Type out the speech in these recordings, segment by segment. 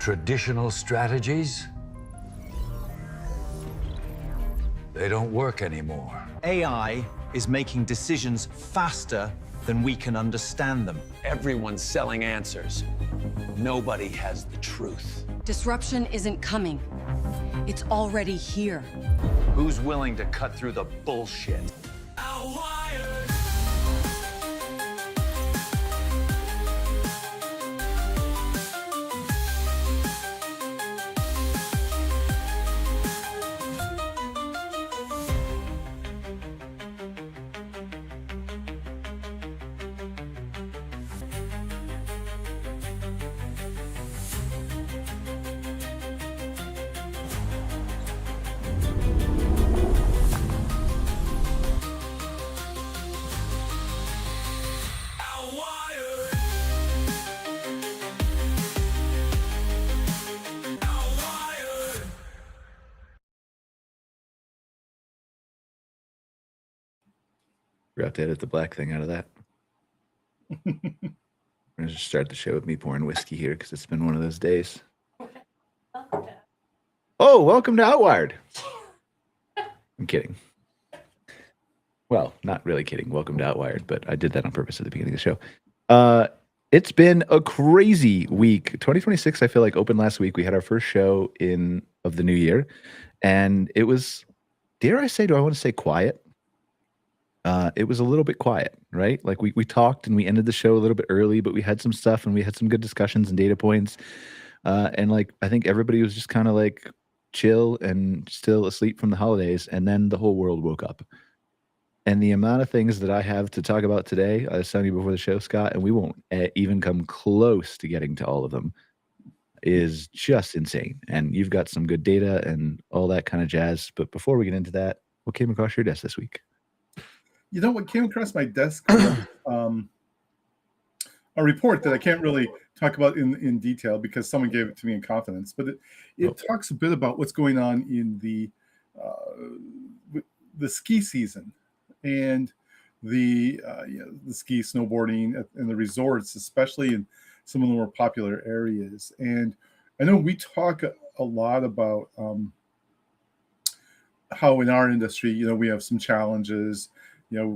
Traditional strategies, they don't work anymore. AI is making decisions faster than we can understand them. Everyone's selling answers. Nobody has the truth. Disruption isn't coming. It's already here. Who's willing to cut through the bullshit? Outwired. Forgot to edit the black thing out of that. I'm going to just start the show with me pouring whiskey here because it's been one of those days. Oh, welcome to Outwired. I'm kidding. Well, not really kidding. Welcome to Outwired, but I did that on purpose at the beginning of the show. It's been a crazy week. 2026, I feel like, opened last week. We had our first show of the new year, and it was, dare I say, do I want to say quiet? It was a little bit quiet, right? Like we talked and we ended the show a little bit early, but we had some stuff and we had some good discussions and data points. And like, I think everybody was just kind of like chill and still asleep from the holidays. And then the whole world woke up. And the amount of things that I have to talk about today, I was telling you before the show, Scott, and we won't even come close to getting to all of them, is just insane. And you've got some good data and all that kind of jazz. But before we get into that, what came across your desk this week? You know what came across my desk? A report that I can't really talk about in detail because someone gave it to me in confidence, but it talks a bit about what's going on in the ski season and the ski snowboarding and the resorts, especially in some of the more popular areas. And I know we talk a lot about how in our industry, we have some challenges.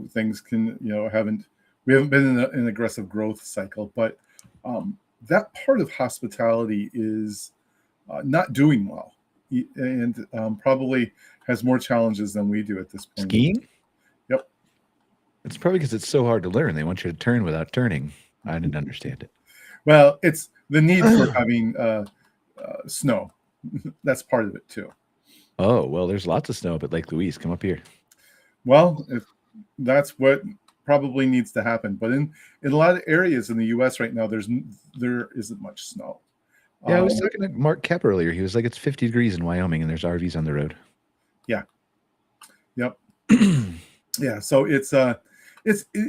Things can, we haven't been in an aggressive growth cycle, but that part of hospitality is not doing well and probably has more challenges than we do at this point. Skiing? Yep. It's probably because it's so hard to learn. They want you to turn without turning. I didn't understand it. Well, it's the need for having snow. That's part of it too. Oh, well, there's lots of snow up at Lake Louise. Come up here. Well, that's what probably needs to happen. But in a lot of areas in the U.S. right now, there isn't much snow. Yeah, I was talking to Mark Kep earlier. He was like, it's 50 degrees in Wyoming, and there's RVs on the road. Yeah. Yep. Yeah. So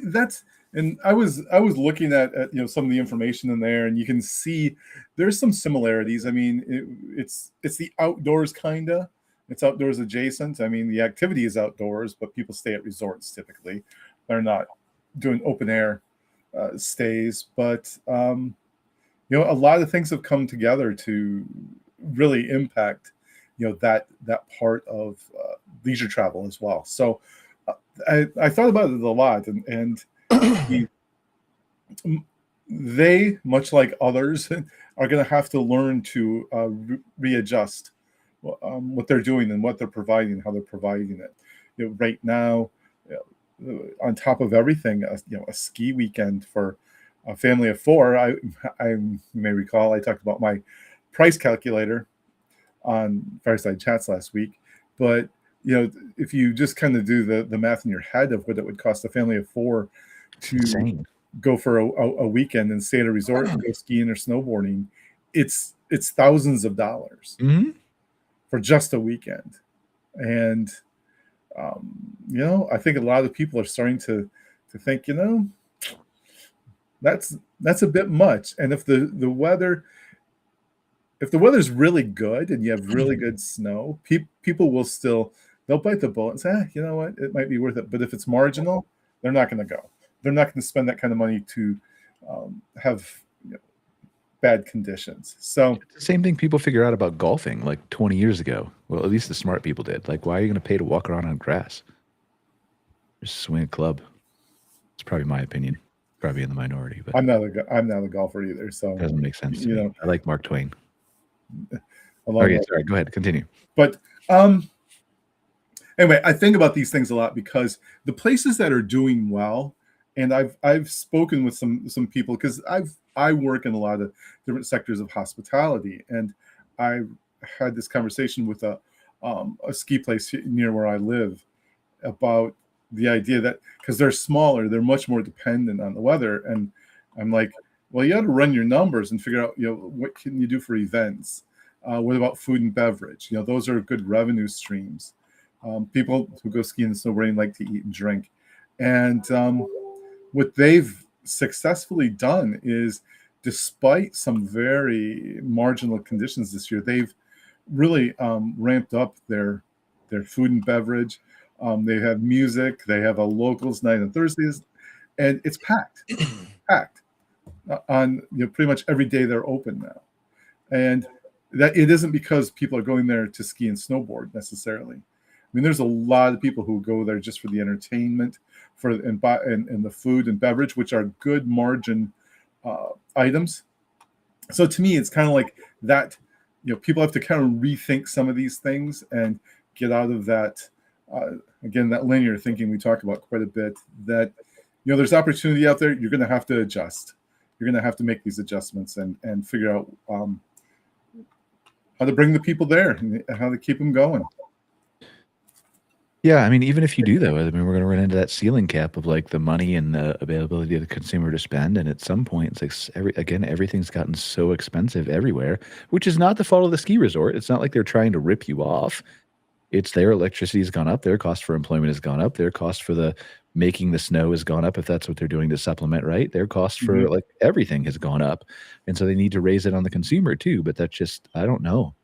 that's, and I was looking at some of the information in there, and you can see there's some similarities. I mean, it's the outdoors kinda. It's outdoors adjacent. I mean, the activity is outdoors, but people stay at resorts typically. They're not doing open air stays. But, a lot of things have come together to really impact, that part of leisure travel as well. So I thought about it a lot. And they, much like others, are going to have to learn to readjust what they're doing and what they're providing, how they're providing it. Right now, on top of everything, a ski weekend for a family of four. I may recall I talked about my price calculator on Fireside Chats last week, but if you just kind of do the math in your head of what it would cost a family of four to go for a weekend and stay at a resort and go skiing or snowboarding, it's thousands of dollars. Mm-hmm. For just a weekend. And, I think a lot of people are starting to think, that's a bit much. And if the weather's really good and you have really good snow, people will they'll bite the bullet and say, you know what, it might be worth it. But if it's marginal, they're not going to go. They're not going to spend that kind of money to have bad conditions. So It's the same thing people figure out about golfing like 20 years ago. Well, at least the smart people did. Like, why are you going to pay to walk around on grass? Just swing a club. It's probably my opinion. Probably in the minority, but I'm not a golfer either. So it doesn't make sense to you me. know, I like Mark Twain. along Okay, that- sorry. Go ahead. Continue. But anyway, I think about these things a lot because the places that are doing well, and I've spoken with some people because I work in a lot of different sectors of hospitality, and I had this conversation with a ski place near where I live about the idea that because they're smaller, they're much more dependent on the weather, and I'm like, well, you got to run your numbers and figure out, what can you do for events. What about food and beverage? Those are good revenue streams. People who go skiing and snowboarding like to eat and drink. And what they've successfully done is, despite some very marginal conditions this year, they've really ramped up their food and beverage. They have music. They have a locals night on Thursdays, and it's packed, packed on pretty much every day they're open now. And that it isn't because people are going there to ski and snowboard necessarily. I mean, there's a lot of people who go there just for the entertainment, and the food and beverage, which are good margin items. So to me, it's kind of like that. People have to kind of rethink some of these things and get out of that. Again, that linear thinking we talk about quite a bit. That there's opportunity out there. You're going to have to adjust. You're going to have to make these adjustments and figure out how to bring the people there and how to keep them going. Yeah, I mean, even if you do though, I mean, we're going to run into that ceiling cap of like the money and the availability of the consumer to spend, and at some point, it's like everything's gotten so expensive everywhere, which is not the fault of the ski resort. It's not like they're trying to rip you off. It's their electricity has gone up, their cost for employment has gone up, their cost for the making the snow has gone up if that's what they're doing to supplement, right? Their cost for like everything has gone up, and so they need to raise it on the consumer too. But that's just, I don't know.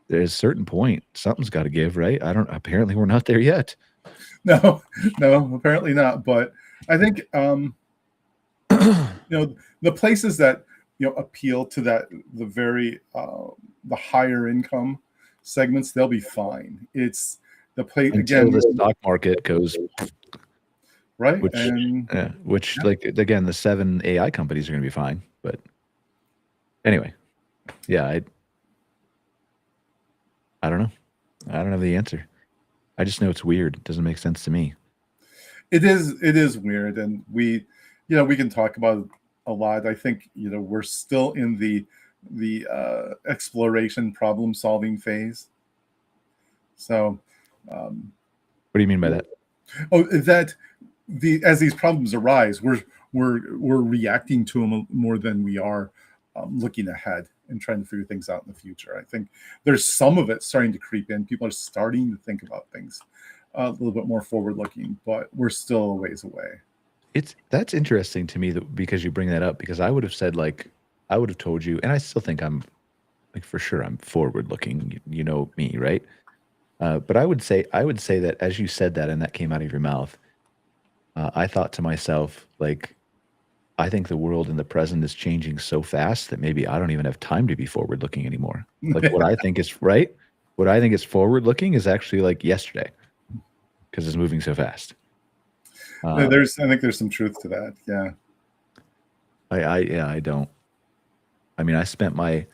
There's a certain point, something's got to give, right? Apparently we're not there yet. No, apparently not. But I think the places that appeal to that the higher income segments, they'll be fine. It's the place Until again. the stock market goes right, which like again, the 7 AI companies are going to be fine. But anyway, yeah, I don't know. I don't have the answer. I just know it's weird. It doesn't make sense to me. It is weird, and we can talk about it a lot. I think we're still in the exploration, problem solving phase. So, what do you mean by that? Oh, that as these problems arise, we're reacting to them more than we are looking ahead and trying to figure things out in the future. I think there's some of it starting to creep in. People are starting to think about things a little bit more forward looking, but we're still a ways away. That's interesting to me because you bring that up, because I would have said, like, I would have told you, and I still think I'm like, for sure I'm forward looking, you know me, right? But I would say that as you said that and that came out of your mouth, I thought to myself, like, I think the world in the present is changing so fast that maybe I don't even have time to be forward looking anymore. Like what I think is right, what I think is forward looking is actually like yesterday, because it's moving so fast. I think there's some truth to that. Yeah. I don't. I mean, I spent my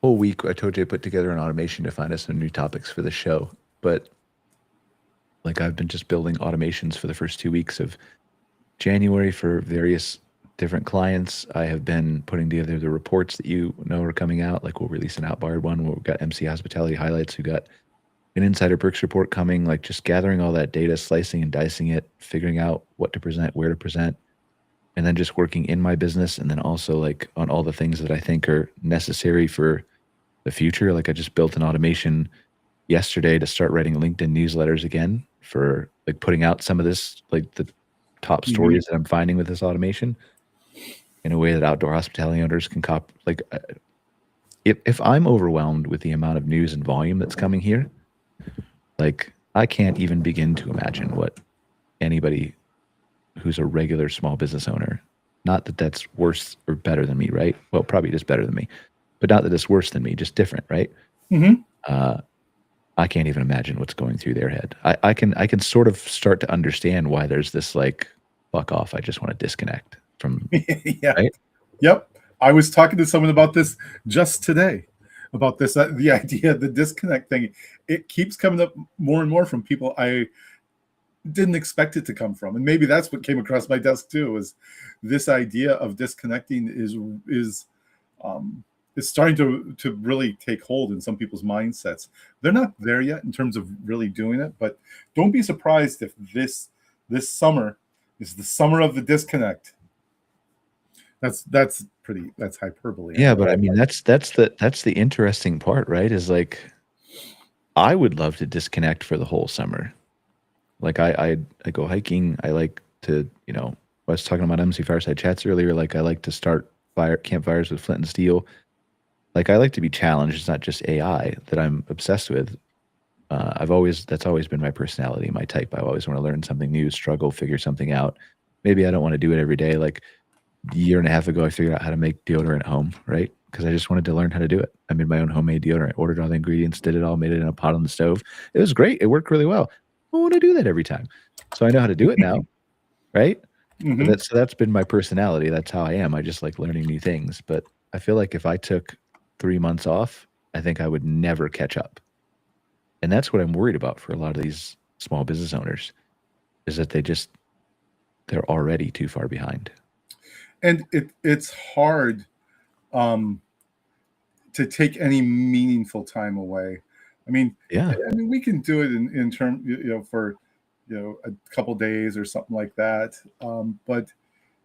whole week, I told you I put together an automation to find us some new topics for the show, but like I've been just building automations for the first 2 weeks of January for various different clients. I have been putting together the reports that are coming out. Like we'll release an Outwired one where we've got MC Hospitality Highlights, who got an Insider Perks report coming, like just gathering all that data, slicing and dicing it, figuring out what to present, where to present, and then just working in my business. And then also like on all the things that I think are necessary for the future. Like I just built an automation yesterday to start writing LinkedIn newsletters again for like putting out some of this, like the top stories that I'm finding with this automation in a way that outdoor hospitality owners can like if I'm overwhelmed with the amount of news and volume that's coming here, like I can't even begin to imagine what anybody who's a regular small business owner Not that that's worse or better than me, right? Well, probably just better than me, but not that it's worse than me, just different, right? Mm-hmm. I can't even imagine what's going through their head. I can sort of start to understand why there's this like, fuck off. I just want to disconnect from, Yeah. right? Yep. I was talking to someone about this just today, about this, the idea of the disconnect thing. It keeps coming up more and more from people I didn't expect it to come from. And maybe that's what came across my desk too, was this idea of disconnecting is starting to really take hold in some people's mindsets. They're not there yet in terms of really doing it, but don't be surprised if this summer is the summer of the disconnect. That's hyperbole. Yeah, but I mean that's the interesting part, right? Is like I would love to disconnect for the whole summer. Like I go hiking. I like to, I was talking about MC Fireside Chats earlier. Like I like to start campfires with flint and steel. Like I like to be challenged. It's not just AI that I'm obsessed with. That's always been my personality, my type. I always want to learn something new, struggle, figure something out. Maybe I don't want to do it every day. Like a year and a half ago, I figured out how to make deodorant at home, right? Because I just wanted to learn how to do it. I made my own homemade deodorant, ordered all the ingredients, did it all, made it in a pot on the stove. It was great. It worked really well. I want to do that every time. So I know how to do it now, right? Mm-hmm. That's been my personality. That's how I am. I just like learning new things. But I feel like if I took 3 months off, I think I would never catch up. And that's what I'm worried about for a lot of these small business owners, is that they're already too far behind. And it's hard to take any meaningful time away. I mean, we can do it in term, for, a couple days or something like that. But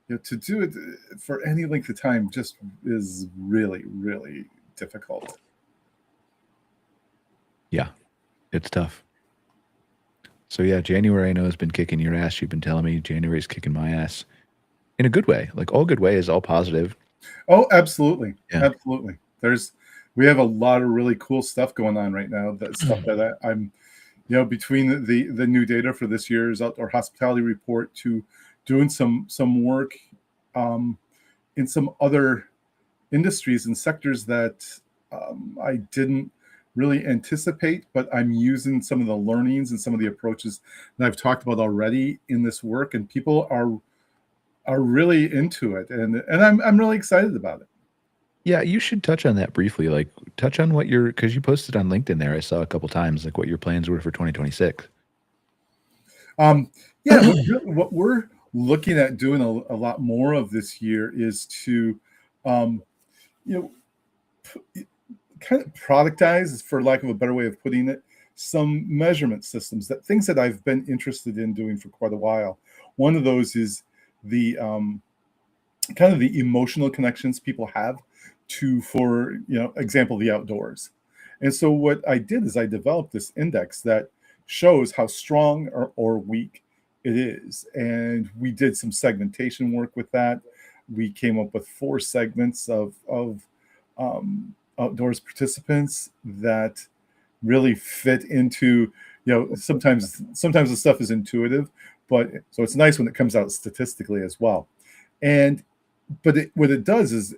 to do it for any length of time just is really, really difficult. Yeah, it's tough. So yeah, January I know has been kicking your ass. You've been telling me January's kicking my ass in a good way. Like all good way is all positive. Oh, absolutely. Yeah. Absolutely. We have a lot of really cool stuff going on right now. That stuff that I'm, between the new data for this year's outdoor hospitality report to doing some work in some other industries and sectors that I didn't really anticipate, but I'm using some of the learnings and some of the approaches that I've talked about already in this work, and people are really into it, and I'm really excited about it. Yeah, you should touch on that briefly. Like touch on because you posted on LinkedIn there. I saw a couple times like what your plans were for 2026. Yeah, what we're looking at doing a lot more of this year is to, kind of productize, for lack of a better way of putting it, some measurement systems, things that I've been interested in doing for quite a while. One of those is the kind of the emotional connections people have to, for example, the outdoors. And so what I did is I developed this index that shows how strong or weak it is. And we did some segmentation work with that. We came up with 4 segments of outdoors participants that really fit into, sometimes the stuff is intuitive, but so it's nice when it comes out statistically as well. But what it does is,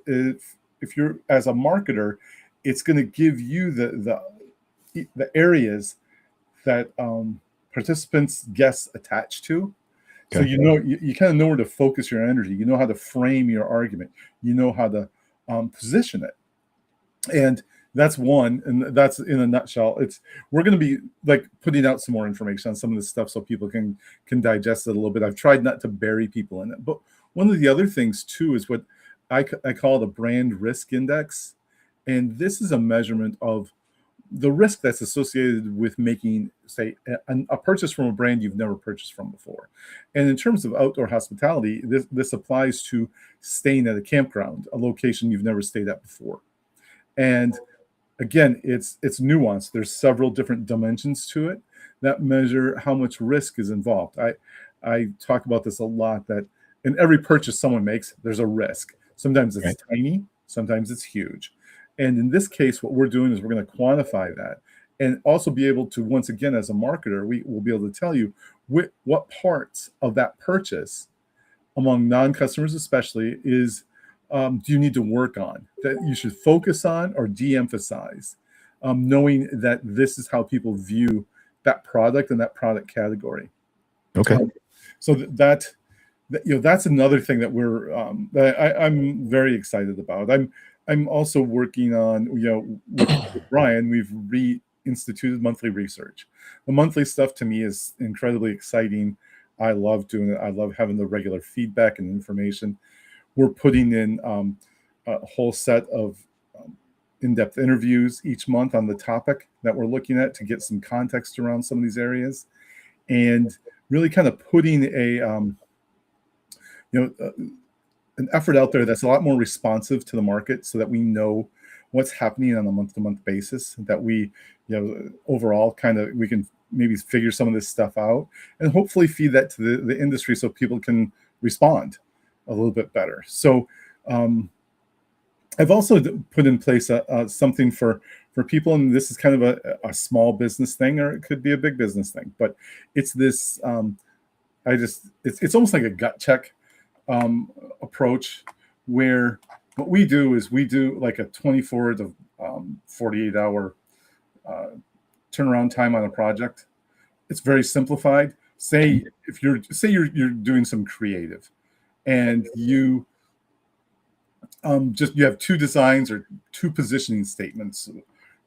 if you're, as a marketer, it's going to give you the areas that participants, guests attach to. Okay. So you kind of know where to focus your energy. You know how to frame your argument. You know how to position it. And that's one, and that's in a nutshell. We're going to be like putting out some more information on some of this stuff so people can digest it a little bit. I've tried not to bury people in it, but one of the other things too is what I call the brand risk index, and this is a measurement of the risk that's associated with making, say, a purchase from a brand you've never purchased from before. And in terms of outdoor hospitality, this applies to staying at a campground, a location you've never stayed at before. And again, it's nuanced. There's several different dimensions to it that measure how much risk is involved. I talk about this a lot, that in every purchase someone makes, there's a risk. Sometimes it's tiny, sometimes it's huge. And in this case, what we're doing is we're going to quantify that, and also be able to, once again, as a marketer, we will be able to tell you what parts of that purchase among non-customers especially is, do you need to work on that you should focus on or de-emphasize, knowing that this is how people view that product and that product category. Okay. So that's another thing that I'm very excited about. I'm also working on, with Brian, we've reinstituted monthly research. The monthly stuff to me is incredibly exciting. I love doing it. I love having the regular feedback and information. We're putting in a whole set of in-depth interviews each month on the topic that we're looking at to get some context around some of these areas, and really kind of putting an effort out there that's a lot more responsive to the market, so that we know what's happening on a month-to-month basis, that we, overall we can maybe figure some of this stuff out and hopefully feed that to the industry so people can respond a little bit better. So I've also put in place something for people, and this is kind of a small business thing, or it could be a big business thing, but it's this, it's almost like a gut check approach, where what we do is we do like a 24 to 48 hour turnaround time on a project. It's very simplified. Say you're doing some creative, and you have two designs or two positioning statements,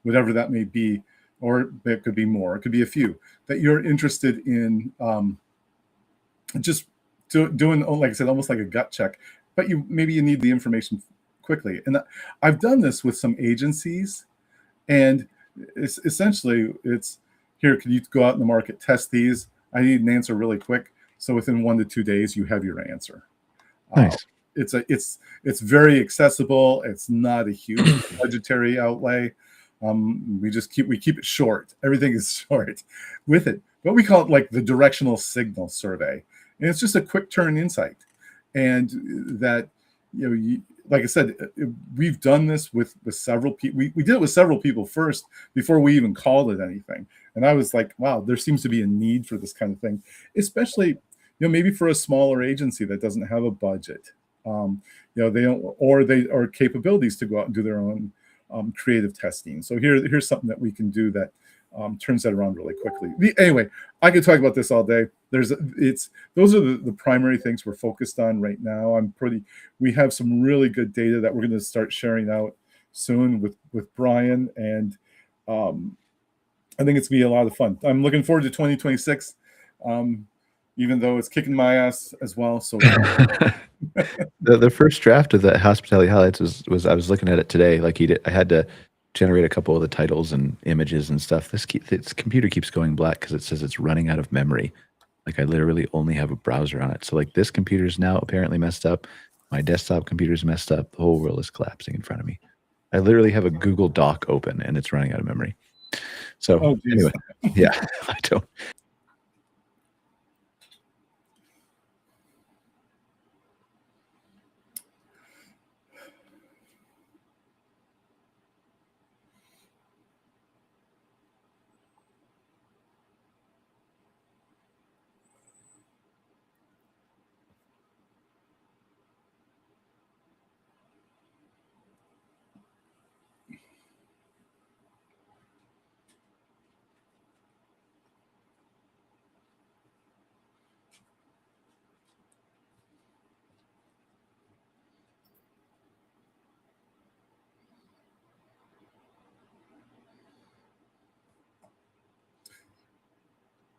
whatever that may be, or it could be more, it could be a few that you're interested in, just doing, like I said, almost like a gut check, but maybe you need the information quickly. And I've done this with some agencies, and it's essentially, here, can you go out in the market, test these? I need an answer really quick. So within 1 to 2 days, you have your answer. Nice. It's very accessible. It's not a huge budgetary outlay. We keep it short. Everything is short with it. But we call it like the directional signal survey, and it's just a quick turn insight. And that, like I said, we've done this with several people. We did it with several people first before we even called it anything. And I was like, wow, there seems to be a need for this kind of thing, especially, maybe for a smaller agency that doesn't have a budget. They don't, or capabilities to go out and do their own creative testing. So here's something that we can do that turns that around really quickly. Anyway, I could talk about this all day. Those are the primary things we're focused on right now. We have some really good data that we're going to start sharing out soon with Brian, and I think it's going to be a lot of fun. I'm looking forward to 2026. Even though it's kicking my ass as well. So the first draft of the Hospitality Highlights was I was looking at it today. Like I had to generate a couple of the titles and images and stuff. This computer keeps going black because it says it's running out of memory. Like I literally only have a browser on it. So like this computer is now apparently messed up. My desktop computer is messed up. The whole world is collapsing in front of me. I literally have a Google Doc open and it's running out of memory. So anyway, yeah, I don't.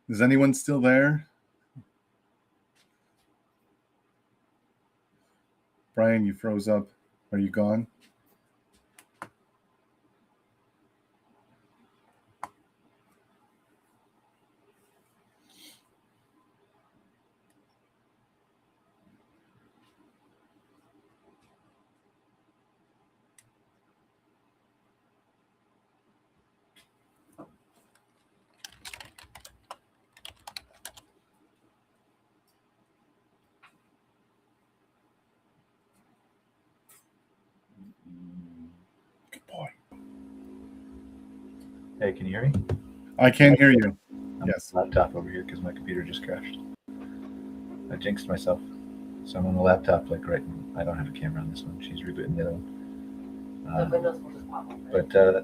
Is anyone still there? Brian, you froze up. Are you gone? Good boy. Hey, can you hear me? I can hear you. I'm Yes. laptop over here because my computer just crashed. I jinxed myself. So I'm on the laptop, like right. I don't have a camera on this one. She's rebooting the other one. The windows will just pop up. Right?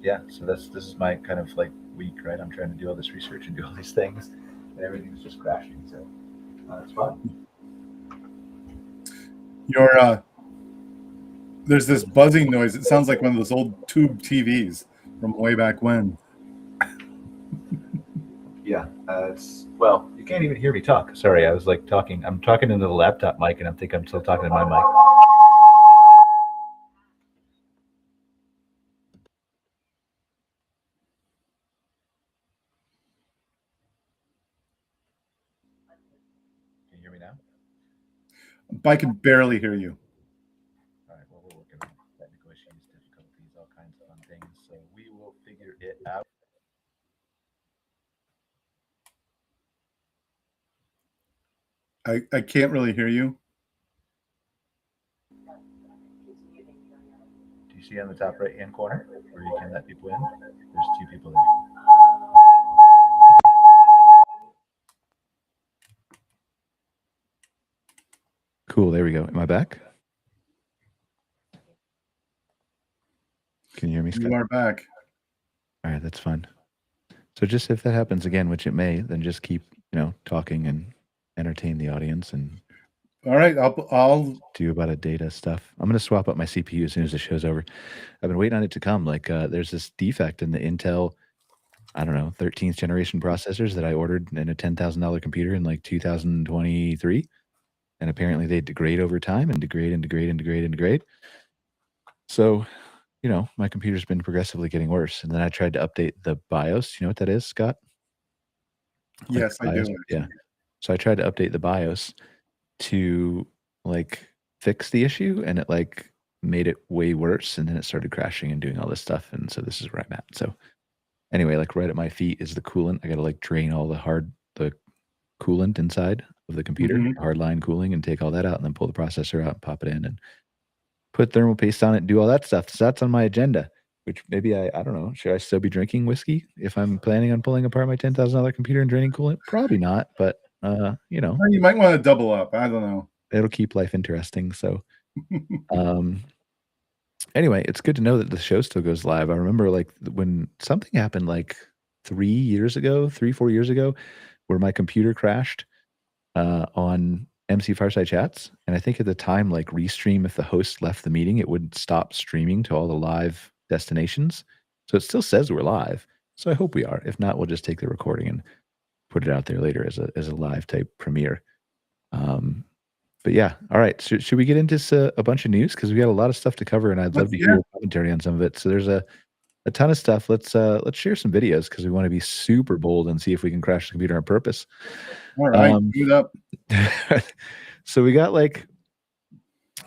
Yeah, so this is my kind of like week, right? I'm trying to do all this research and do all these things, and everything's just crashing. So it's fun. There's this buzzing noise. It sounds like one of those old tube TVs from way back when. Yeah, well, you can't even hear me talk. Sorry, I was like talking. I'm talking into the laptop mic, and I think I'm still talking to my mic. Can you hear me now? I can barely hear you. All right, well, we're working on technical issues, difficulties, all kinds of fun things. So we will figure it out. I can't really hear you. Do you see on the top right-hand corner where you can let people in? There's 2 people there. Cool, there we go. Am I back? Can you hear me, Scott? You are back. All right, that's fine. So just if that happens again, which it may, then just keep, talking and entertain the audience and All right, I'll do about a data stuff. I'm going to swap up my CPU as soon as the show's over. I've been waiting on it to come. Like there's this defect in the Intel, 13th generation processors that I ordered in a $10,000 computer in like 2023. And apparently they degrade over time and degrade. So, my computer's been progressively getting worse. And then I tried to update the BIOS. You know what that is, Scott? yes, I do. Yeah. So I tried to update the BIOS to fix the issue, and it made it way worse, and then it started crashing and doing all this stuff. And so this is where I'm at. So anyway, right at my feet is the coolant. I got to drain all the coolant inside of the computer, hardline cooling, and take all that out, and then pull the processor out and pop it in and put thermal paste on it and do all that stuff. So that's on my agenda, which maybe I don't know. Should I still be drinking whiskey if I'm planning on pulling apart my $10,000 computer and draining coolant? Probably not, but You might want to double up. I don't know. It'll keep life interesting. So anyway, it's good to know that the show still goes live. I remember when something happened 4 years ago, where my computer crashed on MC Fireside Chats. And I think at the time, Restream, if the host left the meeting, it would stop streaming to all the live destinations. So it still says we're live. So I hope we are. If not, we'll just take the recording and put it out there later as a live type premiere. But yeah, all right. So should we get into a bunch of news? Because we got a lot of stuff to cover, and I'd love to hear your commentary on some of it. So there's a ton of stuff. Let's share some videos because we want to be super bold and see if we can crash the computer on purpose. All right, do it up. So we got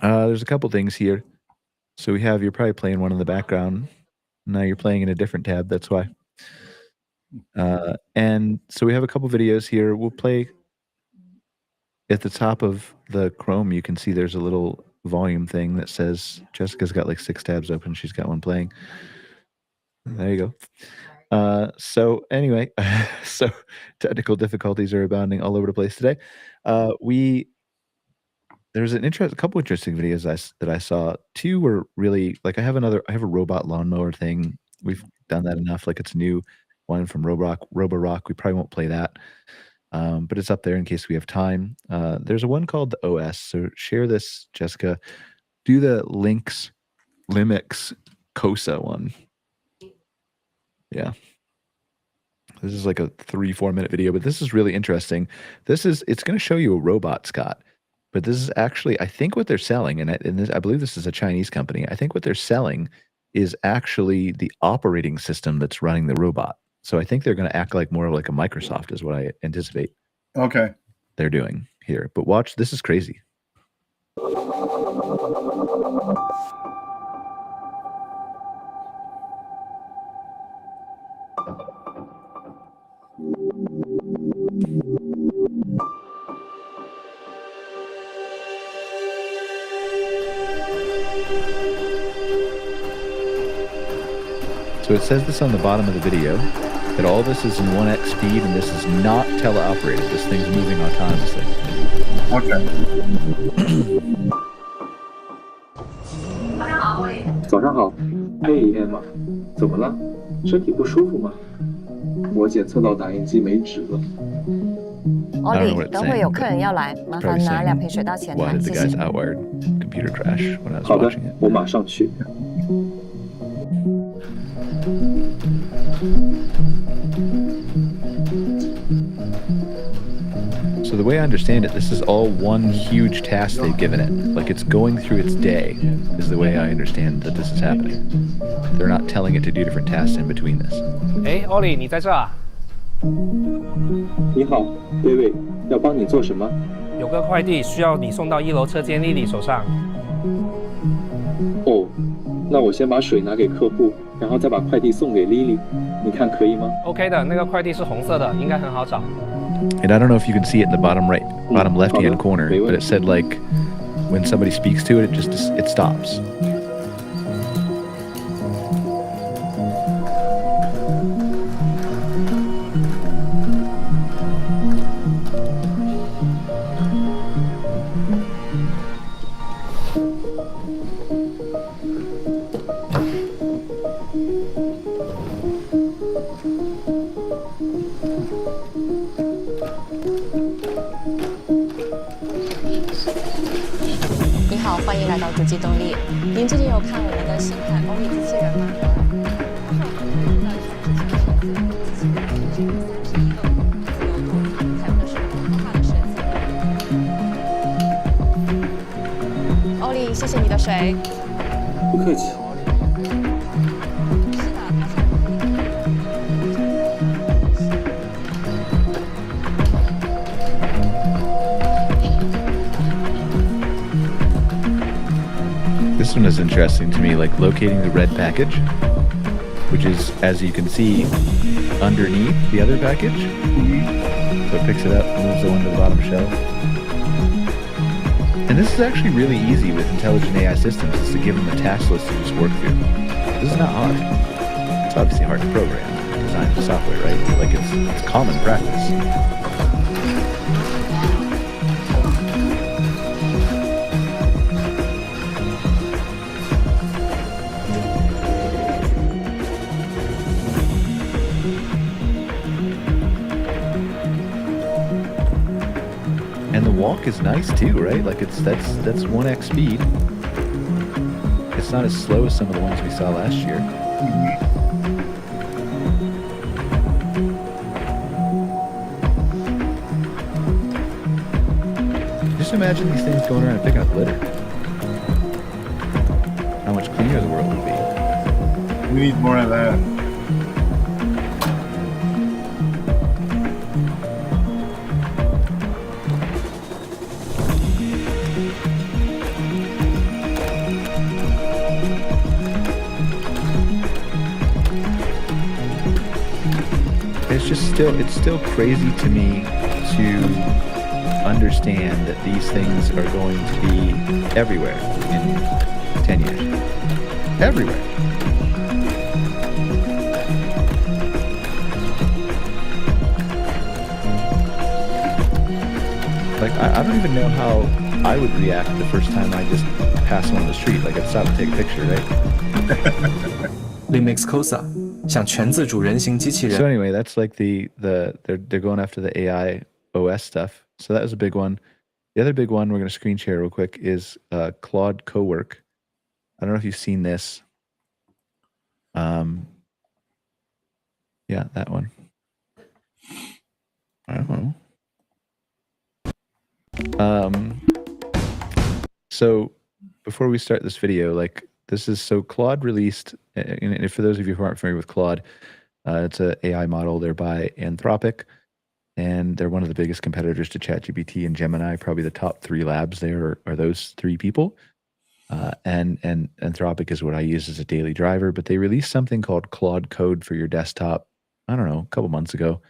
there's a couple things here. So you're probably playing one in the background. Now you're playing in a different tab. That's why. And so we have a couple videos here. We'll play at the top of the Chrome. You can see there's a little volume thing that says Jessica's got 6 tabs open. She's got one playing. There you go. So anyway, so technical difficulties are abounding all over the place today. There's a couple interesting videos that I saw. 2 were really I have a robot lawnmower thing. We've done that enough. It's a new one from Roborock. We probably won't play that, but it's up there in case we have time. There's a one called the OS. So share this, Jessica. Do the Linux COSA one. Yeah. This is a 3-4 minute video, but this is really interesting. It's going to show you a robot, Scott, but this is actually, I think what they're selling, and I believe this is a Chinese company. I think what they're selling is actually the operating system that's running the robot. So I think they're going to act more of a Microsoft is what I anticipate. Okay. They're doing here, but watch, this is crazy. So it says this on the bottom of the video, that all this is in 1x speed, and this is not teleoperated. This thing's moving autonomously. OK，早上好，嘿，Emma，怎么了？身体不舒服吗？我检测到打印机没纸了。I don't know what it's 等会有 saying, 客人要来，麻烦 probably 拿 saying, 2瓶水到前 why 台， did the 谢 guy's 谢。 Outwired computer crash when I was 好的 watching it? 我马上去。So the way I understand it, this is all one huge task they've given it. Like it's going through its day is the way I understand that this is happening. They're not telling it to do different tasks in between this. 哎，Ollie，你在这啊？你好，David，要帮你做什么？有个快递需要你送到1楼车间丽丽手上。哦，那我先把水拿给客户，然后再把快递送给 Lily， 你看可以吗 OK 的，那个快递是红色的，应该很好找。 And I don't know if you can see it in the bottom left-hand corner, but it said like when somebody speaks to it, it stops.你好，欢迎来到主机动力。您最近有看我们的新款欧力机器人吗？欧力，谢谢你的水。不客气。 This one is interesting to me, like locating the red package, which is, as you can see, underneath the other package. So it picks it up, moves the one to the bottom shelf. And this is actually really easy with intelligent AI systems, is to give them a task list to just work through. This is not hard. It's obviously hard to program, design the software, right? But like it's common practice. And the walk is nice too, right? Like that's 1x speed. It's not as slow as some of the ones we saw last year. Just imagine these things going around and picking up litter. How much cleaner the world would be. We need more of that. It's still crazy to me to understand that these things are going to be everywhere in 10 years. Everywhere. Like, I don't even know how I would react the first time I just pass one on the street. Like, I'd stop and take a picture, right? Limix Cosa 想全自主人形机器人。 So anyway, that's like they're going after the AI OS stuff. So that was a big one. The other big one we're going to screen share real quick is Claude Cowork. I don't know if you've seen this. Yeah, that one. I don't know. So before we start this video, like this is so Claude released, and for those of you who aren't familiar with Claude, it's an AI model. They're by Anthropic, and they're one of the biggest competitors to ChatGPT and Gemini. Probably the top 3 labs there are those 3 people. And Anthropic is what I use as a daily driver, but they released something called Claude Code for your desktop, I don't know, a couple months ago.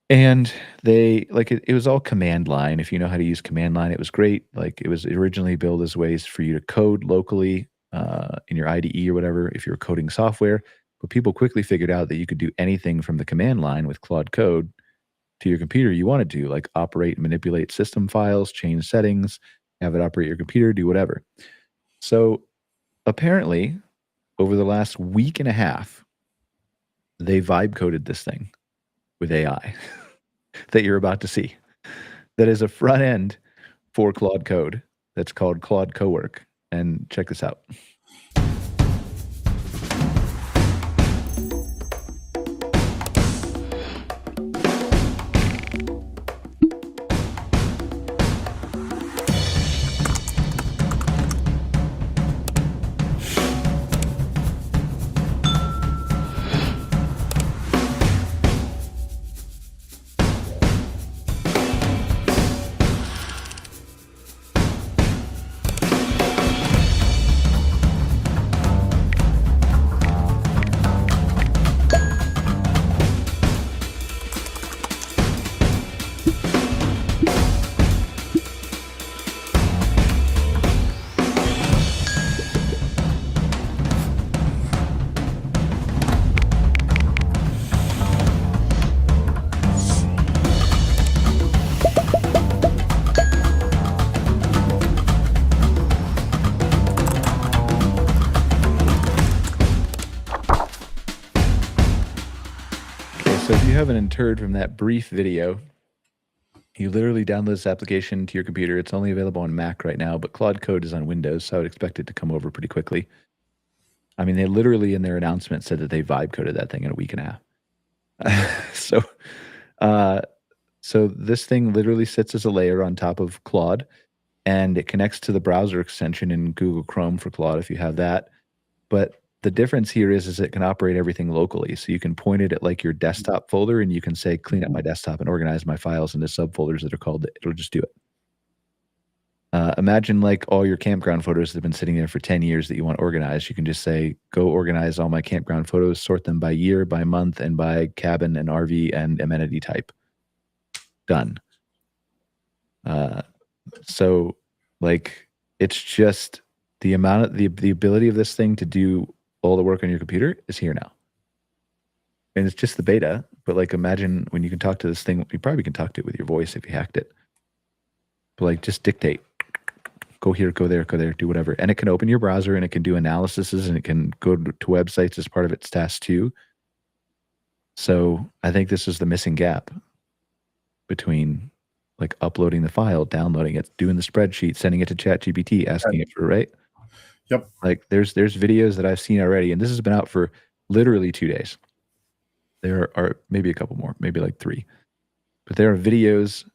And they like it was all command line. If you know how to use command line, it was great. Like it was originally built as ways for you to code locally in your IDE or whatever if you're coding software. But people quickly figured out that you could do anything from the command line with Claude Code to your computer you wanted to, like operate and manipulate system files, change settings, have it operate your computer, do whatever. So apparently, over the last week and a half, they vibe coded this thing with AI that you're about to see. That is a front end for Claude Code that's called Claude Cowork. And check this out. So if you haven't interred from that brief video, you literally download this application to your computer. It's only available on Mac right now, but Claude Code is on Windows, so I would expect it to come over pretty quickly. I mean, they literally in their announcement said that they vibe coded that thing in a week and a half. So this thing literally sits as a layer on top of Claude, and it connects to the browser extension in Google Chrome for Claude if you have that. But the difference here is it can operate everything locally. So you can point it at like your desktop folder and you can say, clean up my desktop and organize my files into subfolders that are called, it'll just do it. Imagine like all your campground photos that have been sitting there for 10 years that you want organized. You can just say, go organize all my campground photos, sort them by year, by month, and by cabin and RV and amenity type. Done. So like, it's just the amount of the ability of this thing to do all the work on your computer is here now. And it's just the beta, but like imagine when you can talk to this thing, you probably can talk to it with your voice if you hacked it. But like just dictate, go here, go there, do whatever. And it can open your browser and it can do analyses and it can go to websites as part of its task too. So I think this is the missing gap between like uploading the file, downloading it, doing the spreadsheet, sending it to ChatGPT, asking it for, right? Yep. Like there's videos that I've seen already, and this has been out for literally 2 days. There are maybe a couple more, maybe like 3. But there are videos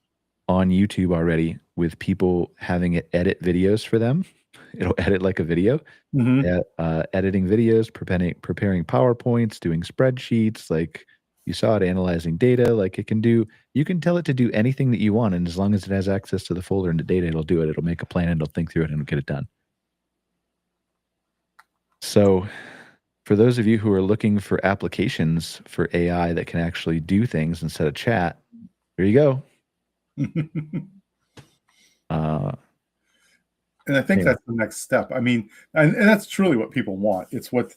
on YouTube already with people having it edit videos for them. It'll edit like a video, editing videos, preparing PowerPoints, doing spreadsheets. Like you saw it analyzing data. Like it can do, you can tell it to do anything that you want. And as long as it has access to the folder and the data, it'll do it. It'll make a plan and it'll think through it and it'll get it done. So for those of you who are looking for applications for AI that can actually do things instead of chat, here you go. And I think that's the next step. I mean, and that's truly what people want. It's what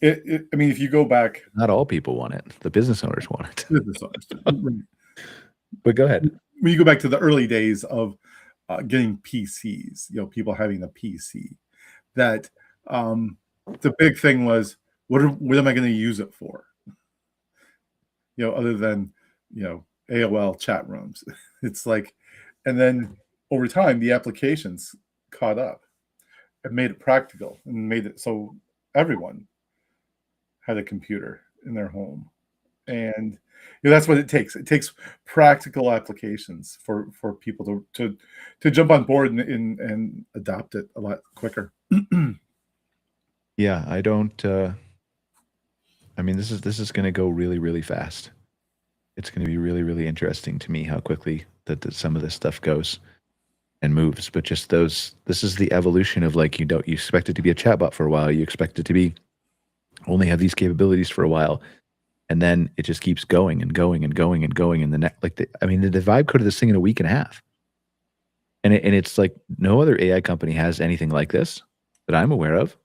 I mean, if you go back, not all people want it. The business owners want it. Business owners. But go ahead. When you go back to the early days of getting PCs, you know, people having a PC, that the big thing was, what am I going to use it for? You know, other than, you know, AOL chat rooms. It's like, and then over time, the applications caught up and made it practical and made it so everyone had a computer in their home. And you know, that's what it takes. It takes practical applications for people to jump on board and adopt it a lot quicker. Yeah, I don't. I mean, this is going to go really, really fast. It's going to be really, really interesting to me how quickly that some of this stuff goes and moves. But just this is the evolution of like, you expect it to be a chatbot for a while. You expect it to only have these capabilities for a while. And then it just keeps going and going and going and going. And the vibe coded this thing in a week and a half. And it's like no other AI company has anything like this that I'm aware of.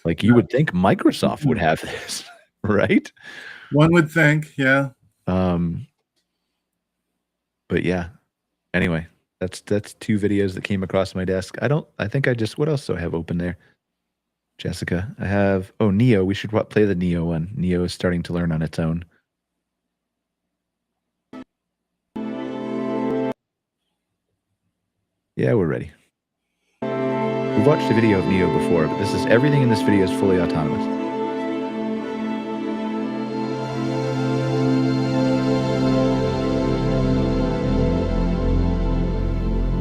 Like you would think Microsoft would have this, right? One would think, yeah. But yeah, anyway, that's 2 videos that came across my desk. I think what else do I have open there? Jessica, I have, Neo. We should play the Neo one. Neo is starting to learn on its own. Yeah, we're ready. We've watched a video of Neo before, but everything in this video is fully autonomous.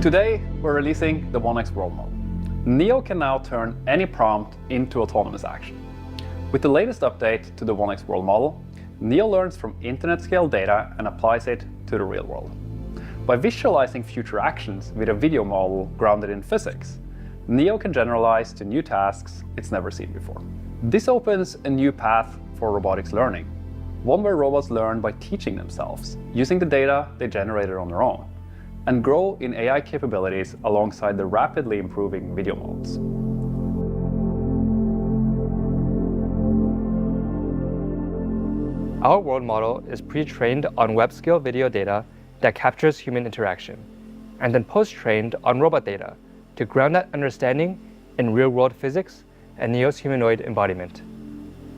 Today, we're releasing the 1x world model. Neo can now turn any prompt into autonomous action. With the latest update to the 1x world model, Neo learns from internet-scale data and applies it to the real world. By visualizing future actions with a video model grounded in physics, Neo can generalize to new tasks it's never seen before. This opens a new path for robotics learning, one where robots learn by teaching themselves, using the data they generated on their own, and grow in AI capabilities alongside the rapidly improving video models. Our world model is pre-trained on web-scale video data that captures human interaction, and then post-trained on robot data to ground that understanding in real-world physics and Neo's humanoid embodiment.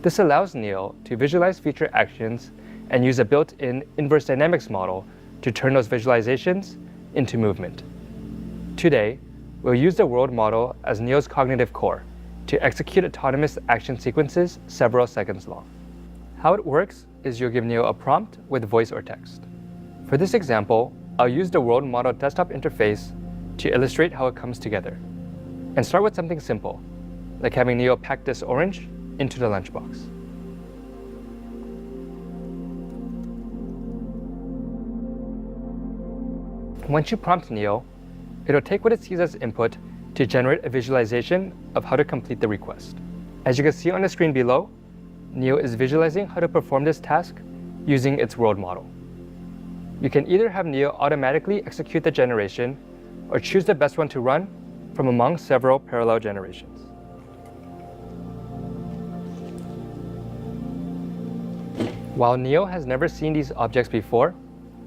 This allows Neo to visualize future actions and use a built-in inverse dynamics model to turn those visualizations into movement. Today, we'll use the world model as Neo's cognitive core to execute autonomous action sequences several seconds long. How it works is you'll give Neo a prompt with voice or text. For this example, I'll use the world model desktop interface to illustrate how it comes together. And start with something simple, like having Neo pack this orange into the lunchbox. Once you prompt Neo, it'll take what it sees as input to generate a visualization of how to complete the request. As you can see on the screen below, Neo is visualizing how to perform this task using its world model. You can either have Neo automatically execute the generation or choose the best one to run from among several parallel generations. While Neo has never seen these objects before,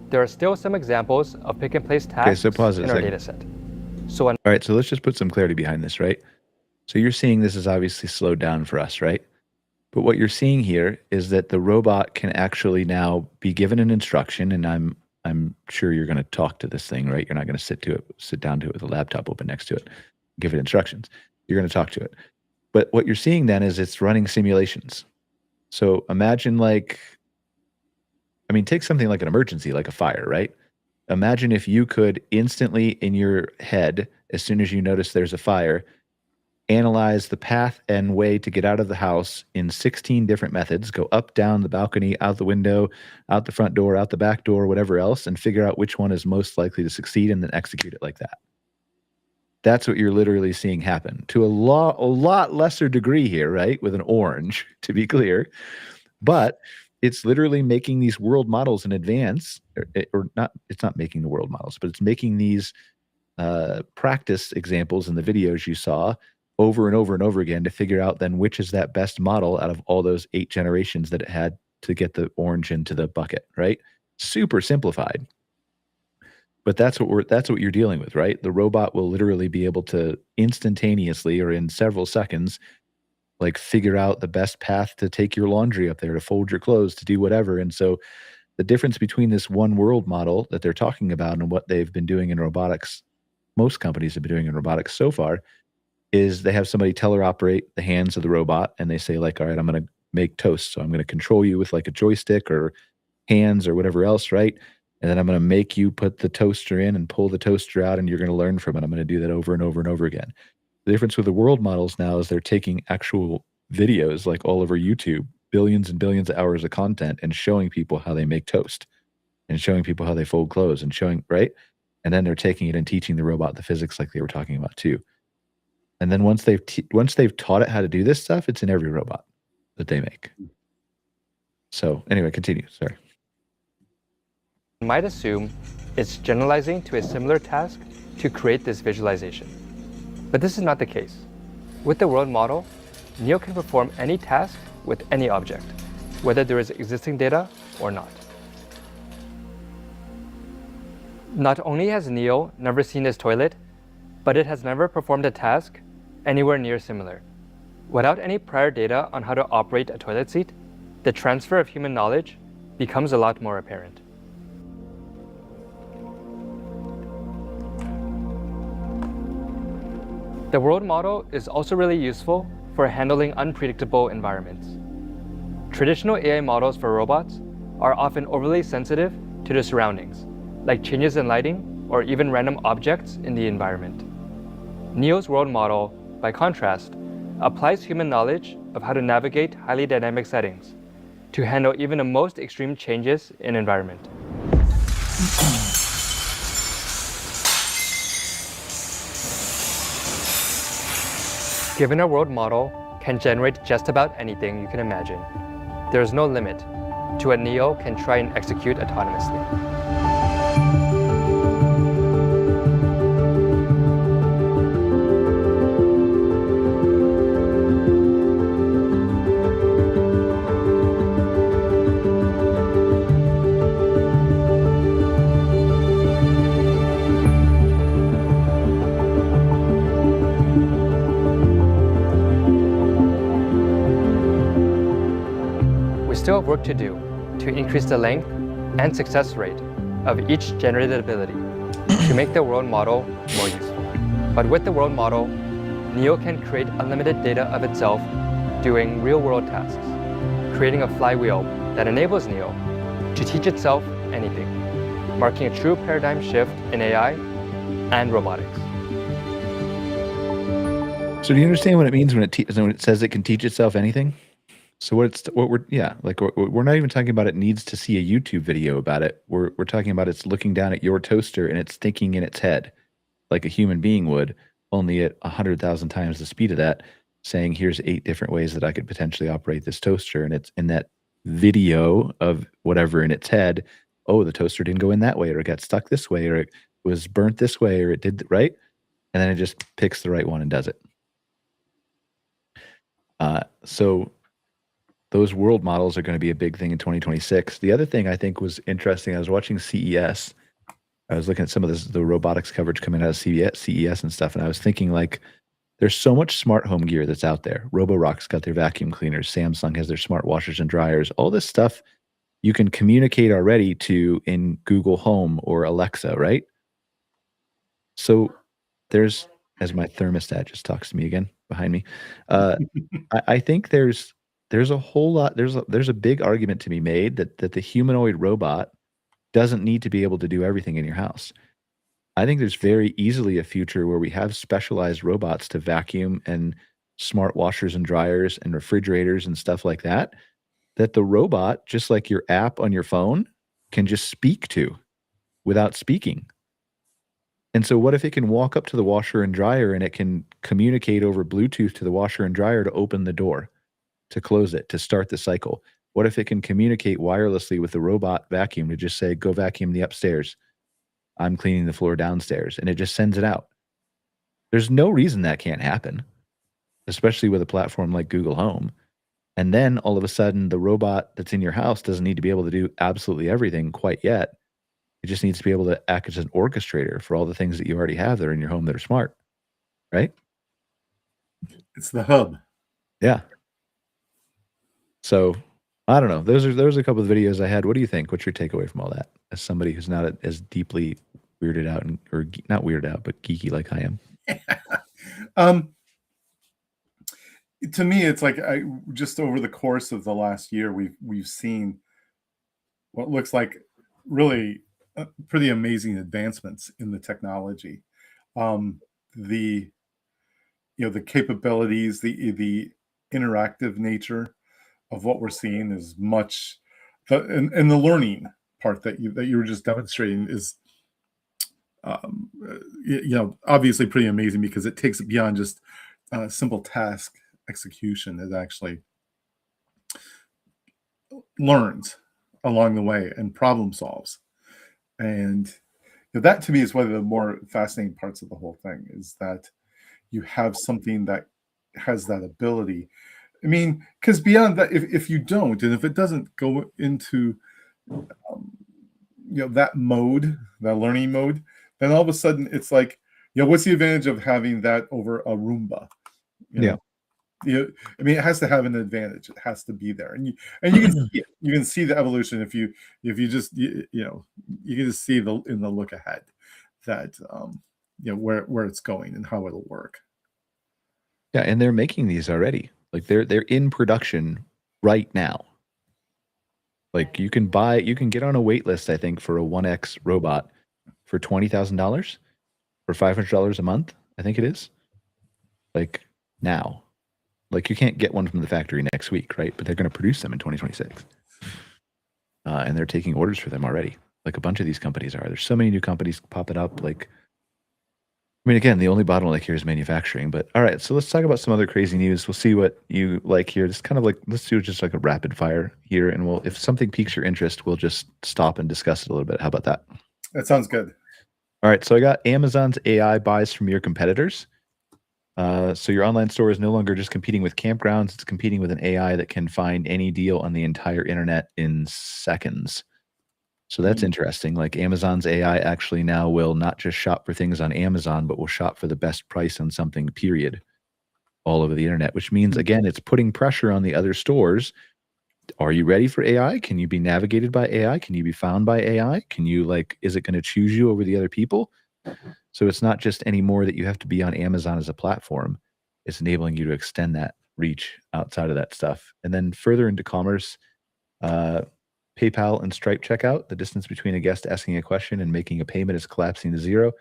there are still some examples of pick-and-place tasks in our dataset. All right, so let's just put some clarity behind this, right? So you're seeing this is obviously slowed down for us, right? But what you're seeing here is that the robot can actually now be given an instruction, and I'm sure you're going to talk to this thing, right? You're not going to sit down to it with a laptop open next to it, give it instructions. You're going to talk to it. But what you're seeing then is it's running simulations. So imagine take something like an emergency, like a fire, right? Imagine if you could instantly in your head, as soon as you notice there's a fire, analyze the path and way to get out of the house in 16 different methods, go up, down the balcony, out the window, out the front door, out the back door, whatever else, and figure out which one is most likely to succeed and then execute it like that. That's what you're literally seeing happen to a lot lesser degree here, right? With an orange, to be clear. But it's literally making these world models in advance, or not, it's not making the world models, but it's making these practice examples in the videos you saw over and over and over again to figure out then which is that best model out of all those 8 generations that it had to get the orange into the bucket, right? Super simplified. But that's what you're dealing with, right? The robot will literally be able to instantaneously or in several seconds figure out the best path to take your laundry up there, to fold your clothes, to do whatever. And so the difference between this one world model that they're talking about and what they've been doing in robotics, most companies have been doing in robotics so far, is they have somebody teleoperate the hands of the robot and they say all right, I'm going to make toast. So I'm going to control you with a joystick or hands or whatever else, right? And then I'm going to make you put the toaster in and pull the toaster out and you're going to learn from it. I'm going to do that over and over and over again. The difference with the world models now is they're taking actual videos all over YouTube, billions and billions of hours of content, and showing people how they make toast and showing people how they fold clothes and showing, right? And then they're taking it and teaching the robot the physics like they were talking about too. And then once they've taught it how to do this stuff, it's in every robot that they make. So anyway, continue. Sorry. You might assume it's generalizing to a similar task to create this visualization. But this is not the case. With the world model, Neo can perform any task with any object, whether there is existing data or not. Not only has Neo never seen his toilet, but it has never performed a task anywhere near similar. Without any prior data on how to operate a toilet seat, the transfer of human knowledge becomes a lot more apparent. The world model is also really useful for handling unpredictable environments. Traditional AI models for robots are often overly sensitive to the surroundings, like changes in lighting or even random objects in the environment. Neo's world model, by contrast, applies human knowledge of how to navigate highly dynamic settings to handle even the most extreme changes in environment. Given a world model can generate just about anything you can imagine, there is no limit to what Neo can try and execute autonomously. We still have work to do to increase the length and success rate of each generated ability to make the world model more useful. But with the world model, Neo can create unlimited data of itself doing real-world tasks, creating a flywheel that enables Neo to teach itself anything, marking a true paradigm shift in AI and robotics. So do you understand what it means when it says it can teach itself anything? So we're not even talking about it needs to see a YouTube video about it. We're talking about it's looking down at your toaster and it's thinking in its head like a human being would, only at 100,000 times the speed of that, saying here's 8 different ways that I could potentially operate this toaster. And it's in that video of whatever in its head, oh, the toaster didn't go in that way, or it got stuck this way, or it was burnt this way, or it did right. And then it just picks the right one and does it. So those world models are going to be a big thing in 2026. The other thing I think was interesting, I was watching CES. I was looking at some of the robotics coverage coming out of CES and stuff, and I was thinking, like, there's so much smart home gear that's out there. Roborock's got their vacuum cleaners. Samsung has their smart washers and dryers. All this stuff you can communicate already to in Google Home or Alexa, right? So there's, as my thermostat just talks to me again behind me, I think there's a whole lot, there's a big argument to be made that the humanoid robot doesn't need to be able to do everything in your house. I think there's very easily a future where we have specialized robots to vacuum and smart washers and dryers and refrigerators and stuff like that, that the robot, just like your app on your phone, can just speak to without speaking. And so what if it can walk up to the washer and dryer and it can communicate over Bluetooth to the washer and dryer to open the door, to close it, to start the cycle? What if it can communicate wirelessly with the robot vacuum to just say, go vacuum the upstairs, I'm cleaning the floor downstairs, and it just sends it out? There's no reason that can't happen, especially with a platform like Google Home. And then all of a sudden, the robot that's in your house doesn't need to be able to do absolutely everything quite yet. It just needs to be able to act as an orchestrator for all the things that you already have that are in your home that are smart, right? It's the hub. Yeah. So I don't know. Those are a couple of videos I had. What do you think? What's your takeaway from all that? As somebody who's not as deeply weirded out or not weirded out, but geeky like I am. To me, it's like just over the course of the last year, we've seen what looks like really pretty amazing advancements in the technology. The capabilities, the interactive nature of what we're seeing is much, and the learning part that you were just demonstrating is, obviously pretty amazing, because it takes it beyond just simple task execution. It actually learns along the way and problem solves. And that to me is one of the more fascinating parts of the whole thing, is that you have something that has that ability. I mean, because beyond that, if you don't, and if it doesn't go into that mode, that learning mode, then all of a sudden it's like, what's the advantage of having that over a Roomba? Yeah. I mean, it has to have an advantage. It has to be there, and you can see it. You can see the evolution if you just you can just see in the look ahead that where it's going and how it'll work. Yeah, and they're making these already. Like they're in production right now. Like you can get on a wait list, I think, for a 1X robot for $20,000 for $500 a month. I think it is. Like now. Like you can't get one from the factory next week, right? But they're going to produce them in 2026. And they're taking orders for them already. Like a bunch of these companies are. There's so many new companies popping up. Like, I mean, again, the only bottleneck here is manufacturing. But all right, so let's talk about some other crazy news. We'll see what you like here. Just kind of like, let's do just like a rapid fire here. And if something piques your interest, we'll just stop and discuss it a little bit. How about that? That sounds good. All right, so I got Amazon's AI buys from your competitors. So your online store is no longer just competing with campgrounds. It's competing with an AI that can find any deal on the entire internet in seconds. So that's interesting. Like Amazon's AI actually now will not just shop for things on Amazon, but will shop for the best price on something, period, all over the internet, which means, again, it's putting pressure on the other stores. Are you ready for AI? Can you be navigated by AI? Can you be found by AI? Can you is it going to choose you over the other people? So it's not just anymore that you have to be on Amazon as a platform. It's enabling you to extend that reach outside of that stuff. And then further into commerce, PayPal and Stripe checkout, the distance between a guest asking a question and making a payment is collapsing to zero.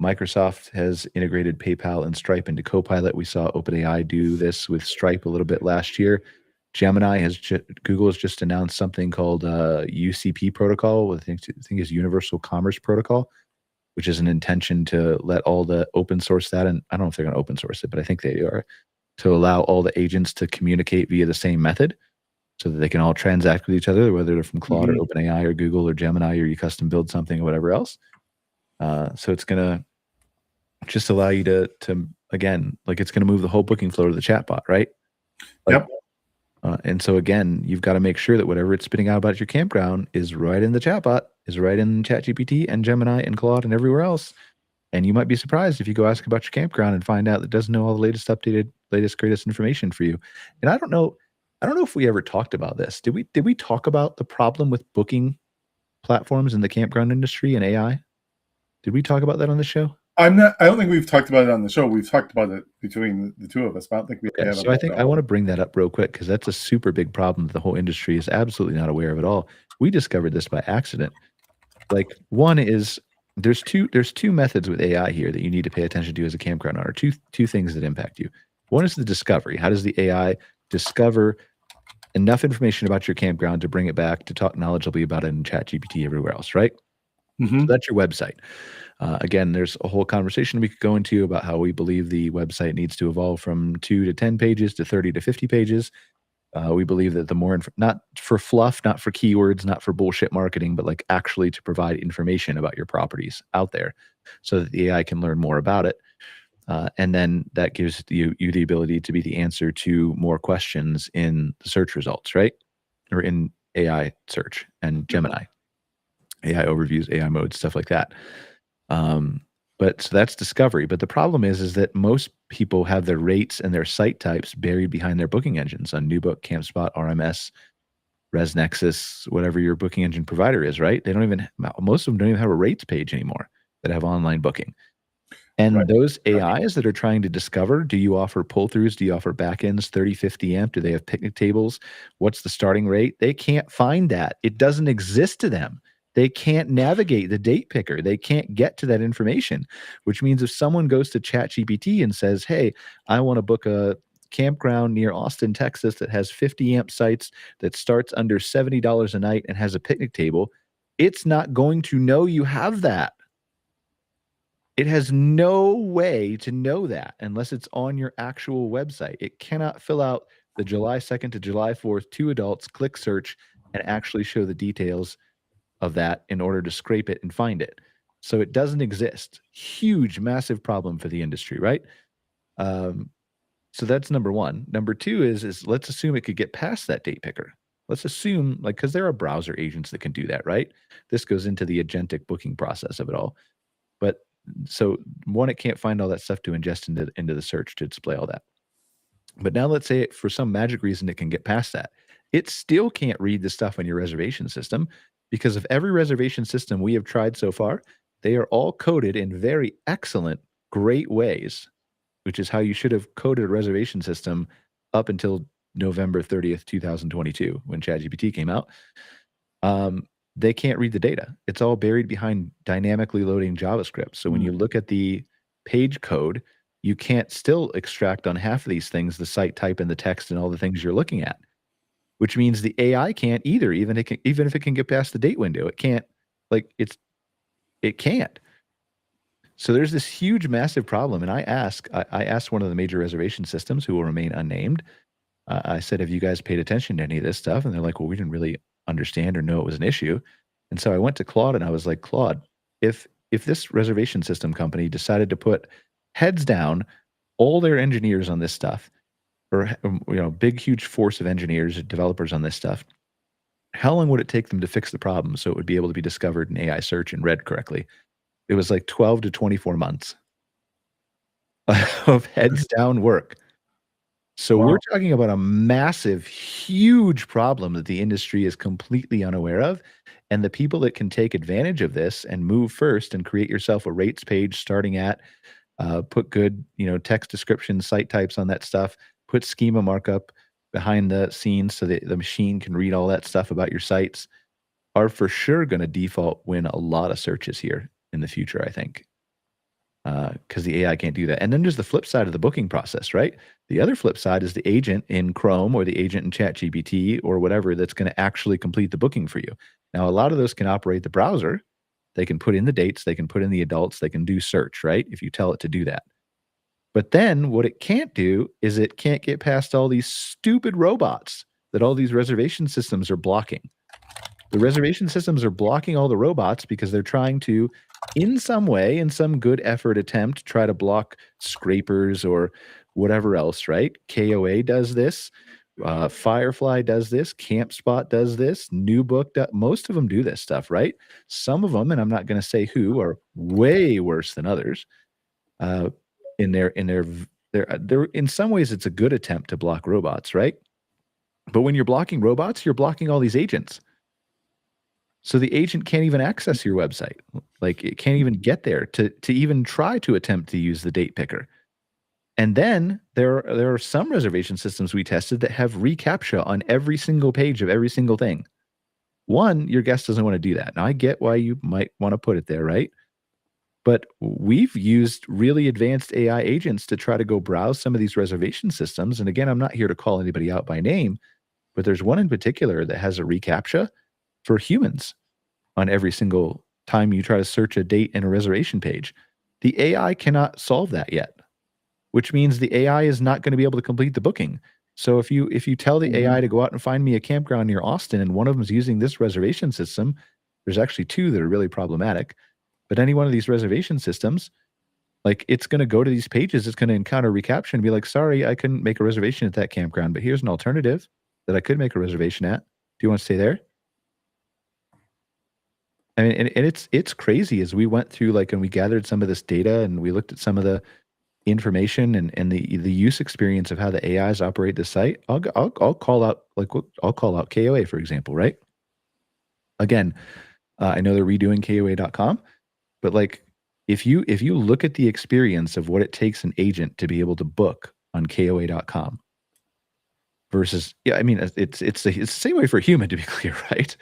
Microsoft has integrated PayPal and Stripe into Copilot. We saw OpenAI do this with Stripe a little bit last year. Gemini Google has just announced something called UCP protocol, I think is Universal Commerce Protocol, which is an intention to let all the open source that, and I don't know if they're going to open source it, but I think they are, to allow all the agents to communicate via the same method so that they can all transact with each other, whether they're from Claude or OpenAI or Google or Gemini, or you custom build something or whatever else. So it's going to just allow you to again, it's going to move the whole booking flow to the chatbot, right? Yep. And so again, you've got to make sure that whatever it's spitting out about your campground is right in the chatbot, is right in ChatGPT and Gemini and Claude and everywhere else. And you might be surprised if you go ask about your campground and find out that it doesn't know all the latest greatest information for you. And I don't know if we ever talked about this. Did we talk about the problem with booking platforms in the campground industry and AI? Did we talk about that on the show? I don't think we've talked about it on the show. We've talked about it between the two of us, but I don't think we have. So I think I want to bring that up real quick because that's a super big problem that the whole industry is absolutely not aware of at all. We discovered this by accident. One is there's two methods with AI here that you need to pay attention to as a campground owner. Two things that impact you. One is the discovery. How does the AI discover enough information about your campground to bring it back to talk knowledgeably about it in ChatGPT everywhere else, right? So that's your website. Again, there's a whole conversation we could go into about how we believe the website needs to evolve from 2 to 10 pages to 30 to 50 pages. We believe that the more, not for fluff, not for keywords, not for bullshit marketing, but actually to provide information about your properties out there so that the AI can learn more about it. And then that gives you the ability to be the answer to more questions in the search results, right? Or in AI search and Gemini. AI overviews, AI modes, stuff like that. But so that's discovery. But the problem is that most people have their rates and their site types buried behind their booking engines on NewBook, CampSpot, RMS, ResNexus, whatever your booking engine provider is, right? Most of them don't even have a rates page anymore that have online booking. And those AIs that are trying to discover, do you offer pull-throughs? Do you offer backends, 30, 50 amp? Do they have picnic tables? What's the starting rate? They can't find that. It doesn't exist to them. They can't navigate the date picker. They can't get to that information, which means if someone goes to ChatGPT and says, hey, I want to book a campground near Austin, Texas that has 50 amp sites that starts under $70 a night and has a picnic table, it's not going to know you have that. It has no way to know that unless it's on your actual website. It cannot fill out the July 2nd to July 4th, 2 adults, click search, and actually show the details of that in order to scrape it and find it. So it doesn't exist. Huge, massive problem for the industry, right? So that's number one. Number two is let's assume it could get past that date picker. let's assume, like, because there are browser agents that can do that, right? This goes into the agentic booking process of it all. But so one, it can't find all that stuff to ingest into the search to display all that. But now let's say for some magic reason it can get past that. It still can't read the stuff on your reservation system because of every reservation system we have tried so far, they are all coded in very excellent, great ways, which is how you should have coded a reservation system up until November 30th, 2022, when ChatGPT came out. They can't read the data. It's all buried behind dynamically loading JavaScript. So when you look at the page code, you can't still extract on half of these things the site type and the text and all the things you're looking at, which means the AI can't either, even if it can get past the date window. It can't, it can't. So there's this huge, massive problem. And I asked one of the major reservation systems, who will remain unnamed, I said, have you guys paid attention to any of this stuff? And they're like, well, we didn't really understand or know it was an issue. And so I went to Claude and I was like, Claude, if this reservation system company decided to put heads down all their engineers on this stuff, or big, huge force of engineers, developers on this stuff, how long would it take them to fix the problem so it would be able to be discovered in AI search and read correctly? It was like 12 to 24 months of heads down work. So we're talking about a massive, huge problem that the industry is completely unaware of. And the people that can take advantage of this and move first and create yourself a rates page starting at, put good, text descriptions, site types on that stuff, put schema markup behind the scenes so that the machine can read all that stuff about your sites, are for sure going to default win a lot of searches here in the future, I think. Because the AI can't do that. And then there's the flip side of the booking process, right? The other flip side is the agent in Chrome or the agent in ChatGPT or whatever that's going to actually complete the booking for you. Now, a lot of those can operate the browser. They can put in the dates, they can put in the adults, they can do search, right? If you tell it to do that. But then what it can't do is it can't get past all these stupid robots that all these reservation systems are blocking. The reservation systems are blocking all the robots because they're trying to, in some way, in some good effort attempt, try to block scrapers or whatever else, right? KOA does this. Firefly does this. CampSpot does this. NewBook, most of them do this stuff, right? Some of them, and I'm not going to say who, are way worse than others. In some ways, it's a good attempt to block robots, right? But when you're blocking robots, you're blocking all these agents. So the agent can't even access your website. Like, it can't even get there to even try to attempt to use the date picker. And then there are some reservation systems we tested that have reCAPTCHA on every single page of every single thing. One, your guest doesn't want to do that. Now, I get why you might want to put it there, right? But we've used really advanced AI agents to try to go browse some of these reservation systems. And again, I'm not here to call anybody out by name, but there's one in particular that has a reCAPTCHA for humans on every single time you try to search a date in a reservation page. The AI cannot solve that yet, which means the AI is not going to be able to complete the booking. So if you tell the AI to go out and find me a campground near Austin and one of them is using this reservation system, there's actually two that are really problematic. But any one of these reservation systems, like, it's going to go to these pages, it's going to encounter reCAPTCHA and be like, sorry, I couldn't make a reservation at that campground, but here's an alternative that I could make a reservation at. Do you want to stay there? I mean, and it's crazy as we went through, like, and we gathered some of this data and we looked at some of the information and the use experience of how the AIs operate the site. I'll call out KOA, for example, right? Again, I know they're redoing KOA.com, but like, if you look at the experience of what it takes an agent to be able to book on KOA.com versus, I mean, it's the same way for a human, to be clear, right?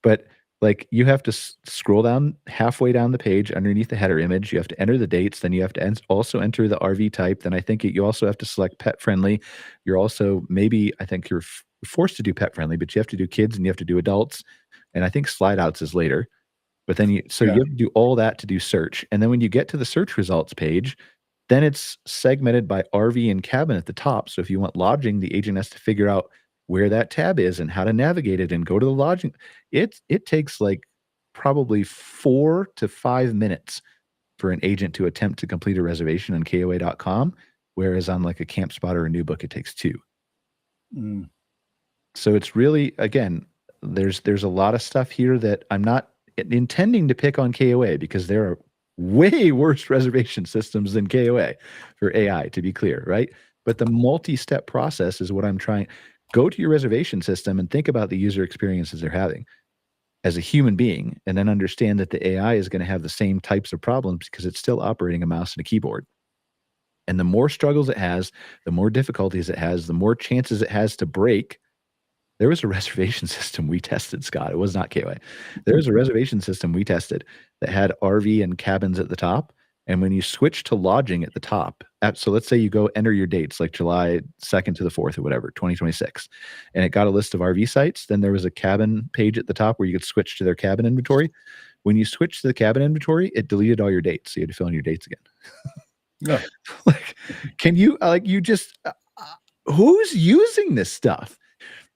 But like, you have to scroll down halfway down the page underneath the header image. You have to enter the dates. Then you have to also enter the RV type. Then I think you also have to select pet friendly. You're also, I think you're forced to do pet friendly, but you have to do kids and you have to do adults. And I think slide outs is later. But then you have to do all that to do search. And then when you get to the search results page, then it's segmented by RV and cabin at the top. So if you want lodging, the agent has to figure out where that tab is and how to navigate it and go to the lodging. It takes like probably 4 to 5 minutes for an agent to attempt to complete a reservation on KOA.com, whereas on like a CampSpot or a NewBook, it takes 2. So it's really, again, there's a lot of stuff here that I'm not intending to pick on KOA, because there are way worse reservation systems than KOA for AI, to be clear, right? But the multi-step process is what I'm trying. Go to your reservation system and think about the user experiences they're having as a human being, and then understand that the AI is going to have the same types of problems because it's still operating a mouse and a keyboard. And the more struggles it has, the more difficulties it has, the more chances it has to break. There was a reservation system we tested, Scott. It was not KOA. There was a reservation system we tested that had RV and cabins at the top. And when you switch to lodging at the top, so let's say you go enter your dates like July 2nd to the 4th or whatever, 2026, and it got a list of RV sites. Then there was a cabin page at the top where you could switch to their cabin inventory. When you switch to the cabin inventory, it deleted all your dates. So you had to fill in your dates again. Yeah. Like, can you, who's using this stuff?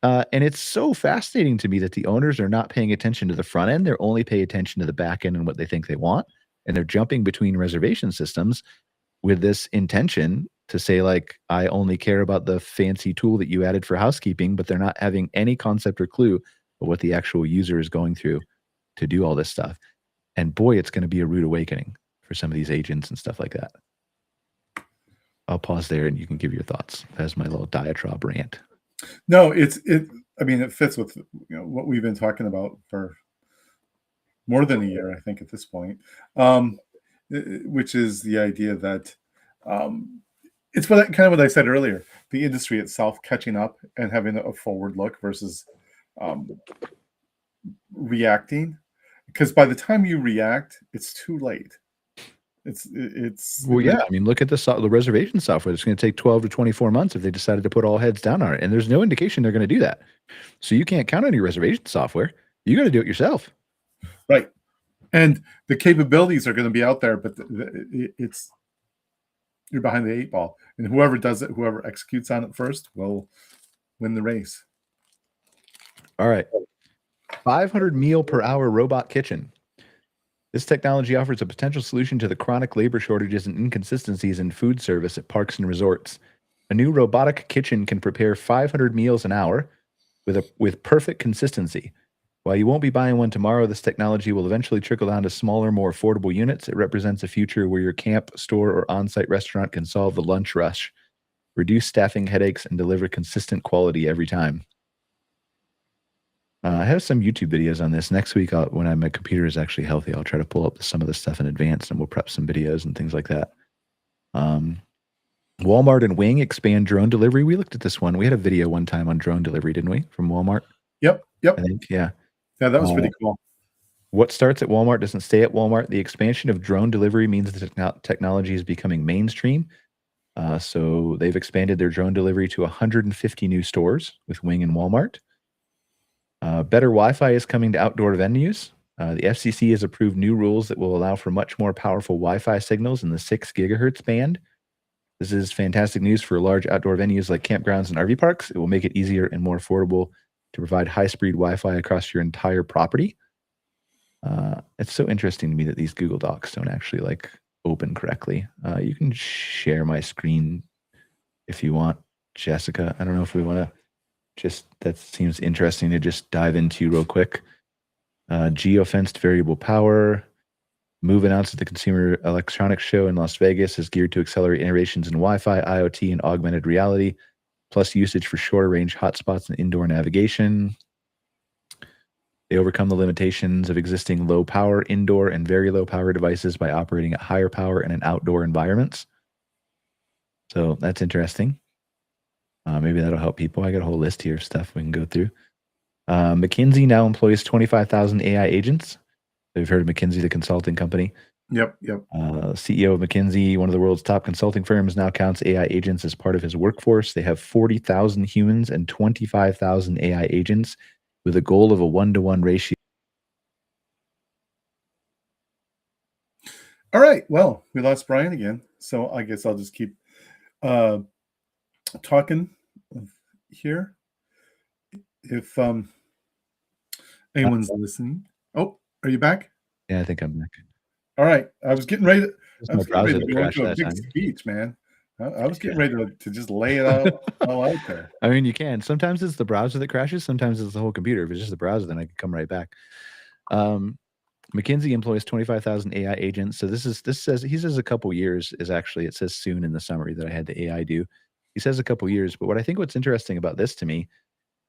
And it's so fascinating to me that the owners are not paying attention to the front end. They're only paying attention to the back end and what they think they want. And they're jumping between reservation systems with this intention to say, like, I only care about the fancy tool that you added for housekeeping, but they're not having any concept or clue of what the actual user is going through to do all this stuff. And boy, it's going to be a rude awakening for some of these agents and stuff like that. I'll pause there and you can give your thoughts as my little diatribe rant. No, it fits with what we've been talking about for more than a year, I think, at this point, which is the idea that it's kind of what I said earlier, the industry itself catching up and having a forward look versus reacting. Because by the time you react, it's too late. Well, yeah. I mean, look at the reservation software. It's going to take 12 to 24 months if they decided to put all heads down on it. And there's no indication they're going to do that. So you can't count on your reservation software. You got to do it yourself. Right. And the capabilities are going to be out there, but you're behind the 8 ball. And whoever does it, whoever executes on it first will win the race. All right. 500 meal per hour robot kitchen. This technology offers a potential solution to the chronic labor shortages and inconsistencies in food service at parks and resorts. A new robotic kitchen can prepare 500 meals an hour with perfect consistency. While you won't be buying one tomorrow, this technology will eventually trickle down to smaller, more affordable units. It represents a future where your camp, store, or on-site restaurant can solve the lunch rush, reduce staffing headaches, and deliver consistent quality every time. I have some YouTube videos on this. Next week, when my computer is actually healthy, I'll try to pull up some of this stuff in advance, and we'll prep some videos and things like that. Walmart and Wing expand drone delivery. We looked at this one. We had a video one time on drone delivery, didn't we, from Walmart? Yep. I think, yeah. Yeah, that was pretty cool. What starts at Walmart doesn't stay at Walmart. The expansion of drone delivery means the technology is becoming mainstream. So they've expanded their drone delivery to 150 new stores with Wing and Walmart. Better Wi-Fi is coming to outdoor venues. The FCC has approved new rules that will allow for much more powerful Wi-Fi signals in the 6 gigahertz band. This is fantastic news for large outdoor venues like campgrounds and RV parks. It will make it easier and more affordable to provide high-speed Wi-Fi across your entire property. It's so interesting to me that these Google Docs don't actually open correctly. You can share my screen if you want, Jessica. I don't know if we want to that seems interesting to just dive into real quick. Geofenced variable power. Move announced at the Consumer Electronics Show in Las Vegas is geared to accelerate innovations in Wi-Fi, IoT, and augmented reality, plus usage for shorter range hotspots and indoor navigation. They overcome the limitations of existing low power indoor and very low power devices by operating at higher power and in outdoor environments. So that's interesting. Maybe that'll help people. I got a whole list here of stuff we can go through. McKinsey now employs 25,000 AI agents. We've heard of McKinsey, the consulting company. Yep. CEO of McKinsey, one of the world's top consulting firms, now counts AI agents as part of his workforce. They have 40,000 humans and 25,000 AI agents with a goal of a 1-to-1 ratio. All right. Well, we lost Brian again, so I guess I'll just keep talking here. If anyone's listening. Oh, are you back? Yeah, I think I'm back. All right. I was getting ready to, My browser crashed go into a that big time. speech, man. I was getting ready to just lay it out all out there. I mean, you can. Sometimes it's the browser that crashes. Sometimes it's the whole computer. If it's just the browser, then I can come right back. McKinsey employs 25,000 AI agents. So he says a couple years is actually, it says soon in the summary that I had the AI do. He says a couple years, but what's interesting about this to me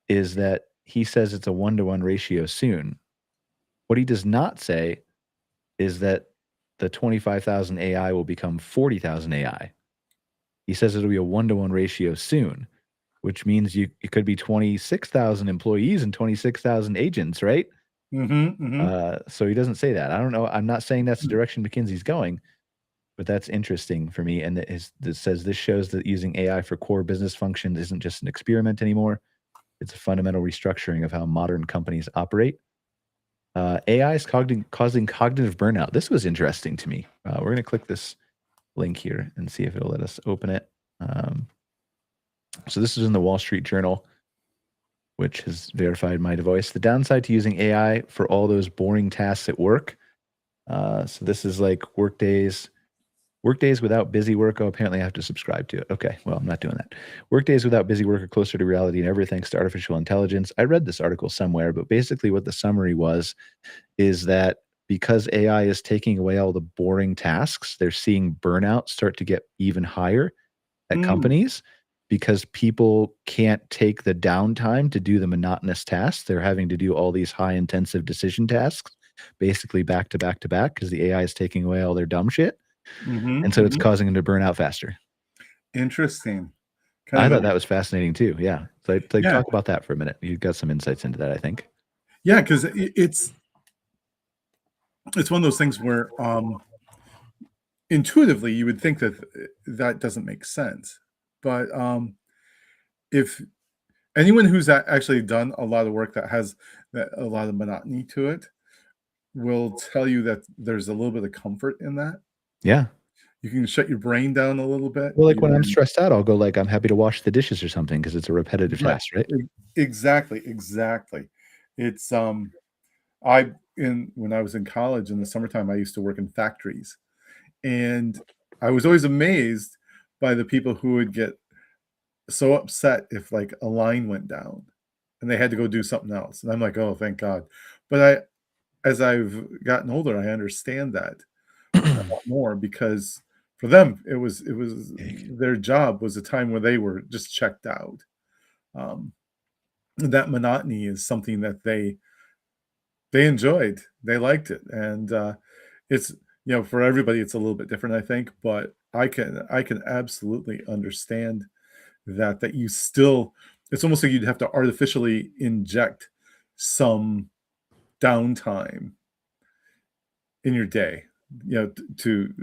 is that he says it's a 1-to-1 ratio soon. What he does not say is that the 25,000 AI will become 40,000 AI. He says it'll be a 1-to-1 ratio soon, which means it could be 26,000 employees and 26,000 agents, right? So he doesn't say that. I don't know. I'm not saying that's the direction McKinsey's going, but that's interesting for me. And it says this shows that using AI for core business functions isn't just an experiment anymore. It's a fundamental restructuring of how modern companies operate. AI is causing cognitive burnout. This was interesting to me. We're going to click this link here and see if it'll let us open it. So this is in the Wall Street Journal, which has verified my voice. The downside to using AI for all those boring tasks at work. So this is like workdays without busy work. Oh, apparently I have to subscribe to it. Okay, well, I'm not doing that. Workdays without busy work are closer to reality than ever thanks to artificial intelligence. I read this article somewhere, but basically what the summary is that because AI is taking away all the boring tasks, they're seeing burnout start to get even higher at companies because people can't take the downtime to do the monotonous tasks. They're having to do all these high intensive decision tasks, basically back to back to back because the AI is taking away all their dumb shit. And so it's causing them to burn out faster. Interesting. I thought that was fascinating too. Yeah. So talk about that for a minute. You've got some insights into that, I think. Yeah, because it's one of those things where intuitively you would think that doesn't make sense. But if anyone who's actually done a lot of work that has a lot of monotony to it will tell you that there's a little bit of comfort in that. Yeah. You can shut your brain down a little bit. Well, like when I'm stressed out, I'll go like, I'm happy to wash the dishes or something because it's a repetitive task, right? Exactly. It's when I was in college in the summertime, I used to work in factories, and I was always amazed by the people who would get so upset if like a line went down and they had to go do something else. And I'm like, oh, thank God. But as I've gotten older, I understand that a lot more because for them, it was their job was a time where they were just checked out. That monotony is something that they enjoyed. They liked it. And it's, for everybody, it's a little bit different, I think, but I can absolutely understand that you still, it's almost like you'd have to artificially inject some downtime in your day, to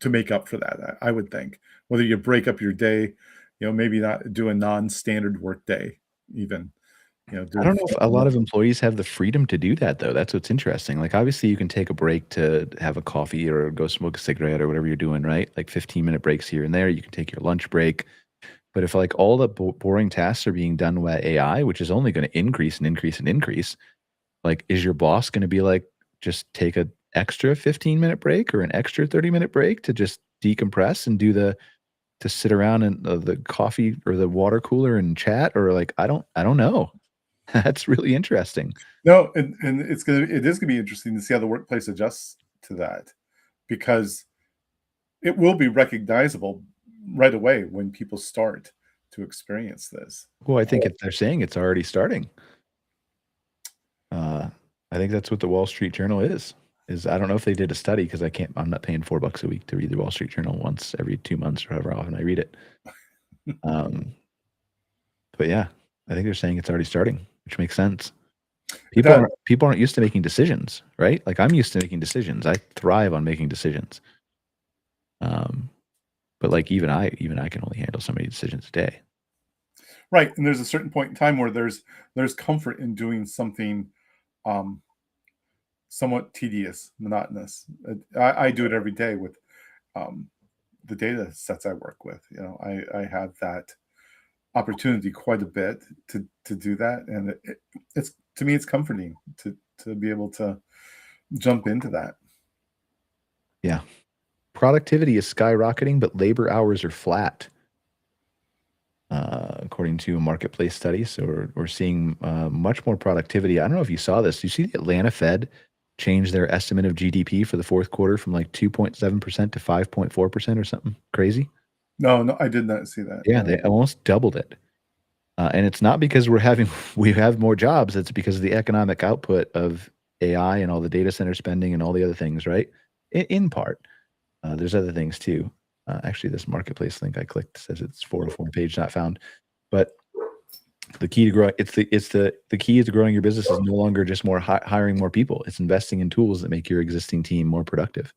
make up for that. I would think whether you break up your day, maybe not do a non-standard work day, even. I don't know if a lot of employees have the freedom to do that, though. That's what's interesting. Like, obviously, you can take a break to have a coffee or go smoke a cigarette or whatever you're doing, right? Like 15-minute breaks here and there. You can take your lunch break. But if like all the boring tasks are being done by AI, which is only going to increase and increase and increase, like, is your boss going to be like, just take an extra 15-minute break or an extra 30-minute break to just decompress and to sit around in the coffee or the water cooler and chat? Or like, I don't know. That's really interesting. No, and it is gonna be interesting to see how the workplace adjusts to that, because it will be recognizable right away when people start to experience this. Well, I think they're saying it's already starting. I think that's what the Wall Street Journal is. I don't know if they did a study because I'm not paying $4 a week to read the Wall Street Journal once every 2 months or however often I read it. But yeah, I think they're saying it's already starting, which makes sense. People aren't used to making decisions, right? Like, I'm used to making decisions. I thrive on making decisions. But like even I can only handle so many decisions a day. Right, and there's a certain point in time where there's comfort in doing something somewhat tedious, monotonous. I do it every day with the data sets I work with. I have that opportunity quite a bit to do that, and it's, to me, it's comforting to be able to jump into that. Yeah. productivity is skyrocketing, but labor hours are flat. According to a marketplace study. So we're seeing much more productivity. I don't know if you saw this. You see the Atlanta Fed change their estimate of GDP for the fourth quarter from like 2.7% to 5.4% or something crazy? No, I did not see that. Yeah, they almost doubled it. And it's not because we have more jobs. It's because of the economic output of AI and all the data center spending and all the other things, right? In part. There's other things too. Actually, this marketplace link I clicked says it's 404 page not found. But the key to growing the key to growing your business is no longer just more hiring more people. It's investing in tools that make your existing team more productive.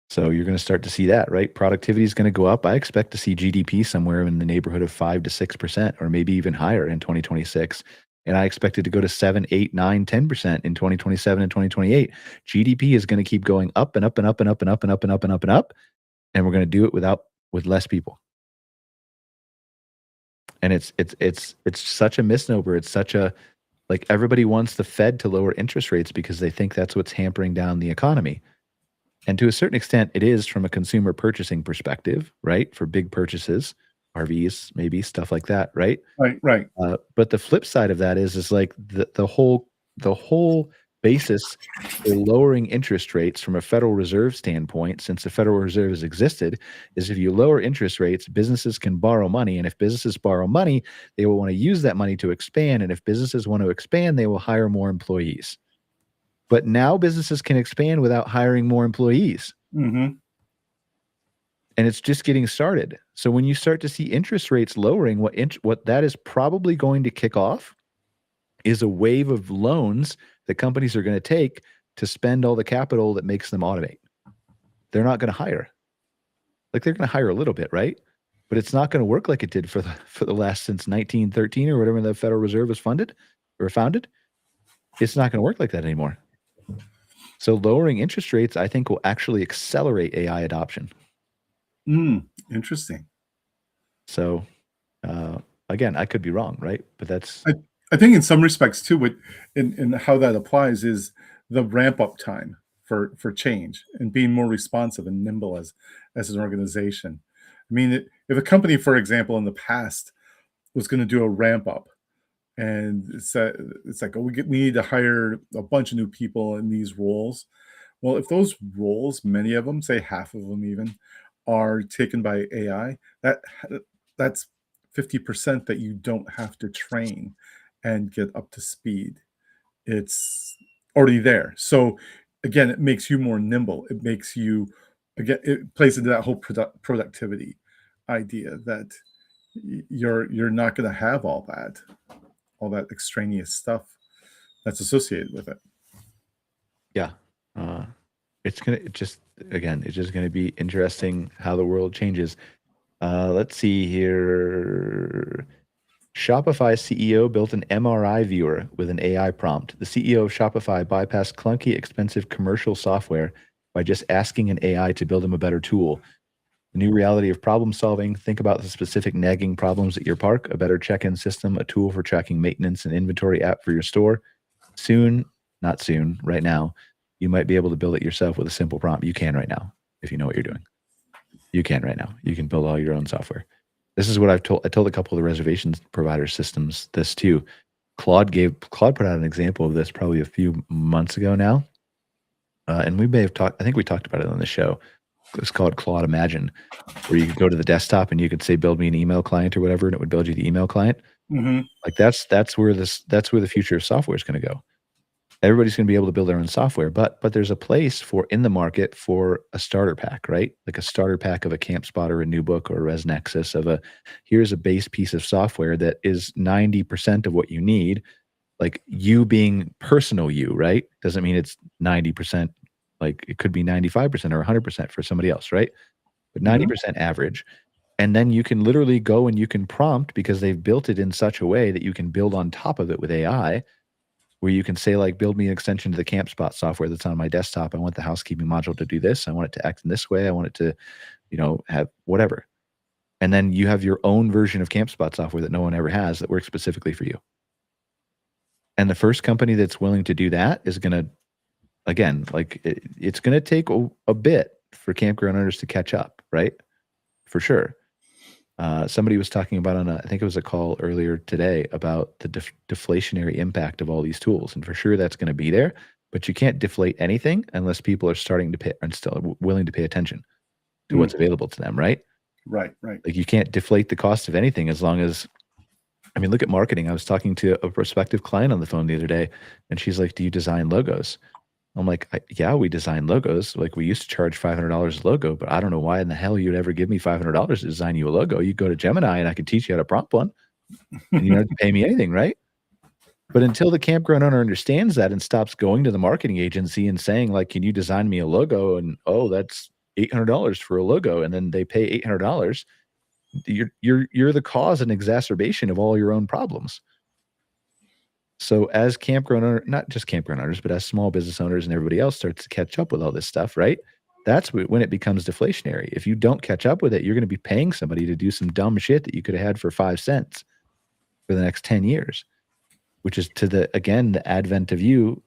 So you're going to start to see that, right? Productivity is going to go up. I expect to see GDP somewhere in the neighborhood of 5 to 6%, or maybe even higher in 2026. And I expect it to go to 7, 8, 9, 10% in 2027 and 2028. GDP is going to keep going up and up and up and up and up and up and up and up and up. And we're going to do it with less people. And it's such a misnomer. It's such a, like, everybody wants the Fed to lower interest rates because they think that's what's hampering down the economy. And to a certain extent, it is from a consumer purchasing perspective, right? For big purchases, RVs, maybe stuff like that, right? Right. But the flip side of that is like the whole basis for lowering interest rates from a Federal Reserve standpoint, since the Federal Reserve has existed, is if you lower interest rates, businesses can borrow money. And if businesses borrow money, they will want to use that money to expand. And if businesses want to expand, they will hire more employees. But now businesses can expand without hiring more employees. Mm-hmm. And it's just getting started. So when you start to see interest rates lowering, what that is probably going to kick off is a wave of loans that companies are going to take to spend all the capital that makes them automate. They're not going to hire. Like, they're going to hire a little bit, right? But it's not going to work like it did for the last, since 1913 or whatever the Federal Reserve was founded. It's not going to work like that anymore. So lowering interest rates, I think, will actually accelerate AI adoption. Interesting. So, again, I could be wrong, right? But that's... I think in some respects too, in how that applies is the ramp up time for change and being more responsive and nimble as an organization. I mean, if a company, for example, in the past was going to do a ramp up, and it's like, oh, we need to hire a bunch of new people in these roles. Well, if those roles, many of them, say half of them even, are taken by AI, that's 50% that you don't have to train and get up to speed. It's already there. So again, it makes you more nimble. It makes you, again, it plays into that whole productivity idea that you're not going to have all that extraneous stuff that's associated with it. Yeah. It's just going to be interesting how the world changes. Let's see here. Shopify CEO built an MRI viewer with an AI prompt. The CEO of Shopify bypassed clunky, expensive commercial software by just asking an AI to build him a better tool. The new reality of problem solving. Think about the specific nagging problems at your park, a better check-in system, a tool for tracking maintenance and inventory app for your store. Soon, not soon, right now, you might be able to build it yourself with a simple prompt. You can right now, if you know what you're doing. You can right now. You can build all your own software. This is what I told a couple of the reservation provider systems this too. Claude put out an example of this probably a few months ago now. And we may have I think we talked about it on the show. It's called Claude Imagine, where you could go to the desktop and you could say, build me an email client or whatever, and it would build you the email client. Mm-hmm. Like that's where the future of software is going to go. Everybody's going to be able to build their own software, but there's a place in the market for a starter pack, right? Like a starter pack of a CampSpot or a NewBook or a ResNexus here's a base piece of software that is 90% of what you need. Like, you being personal you, right? Doesn't mean it's 90%. Like, it could be 95% or 100% for somebody else, right? But 90% average. And then you can literally go and you can prompt, because they've built it in such a way that you can build on top of it with AI, where you can say, like, build me an extension to the CampSpot software that's on my desktop. I want the housekeeping module to do this. I want it to act in this way. I want it to, have whatever. And then you have your own version of CampSpot software that no one ever has that works specifically for you. And the first company that's willing to do that is going to again, like it's going to take a bit for campground owners to catch up, right? For sure. Somebody was talking about I think it was a call earlier today about the deflationary impact of all these tools. And for sure that's going to be there, but you can't deflate anything unless people are starting to pay and still willing to pay attention to what's available to them, right? Right. Like you can't deflate the cost of anything as long as, I mean, look at marketing. I was talking to a prospective client on the phone the other day, and she's like, do you design logos? I'm like, yeah, we design logos. Like we used to charge $500 a logo, but I don't know why in the hell you'd ever give me $500 to design you a logo. You go to Gemini and I could teach you how to prompt one and you don't have to pay me anything, right? But until the campground owner understands that and stops going to the marketing agency and saying like, can you design me a logo? And oh, that's $800 for a logo. And then they pay $800. You're the cause and exacerbation of all your own problems. So as campground owner, not just campground owners, but as small business owners and everybody else starts to catch up with all this stuff, right? That's when it becomes deflationary. If you don't catch up with it, you're going to be paying somebody to do some dumb shit that you could have had for 5 cents for the next 10 years, which is the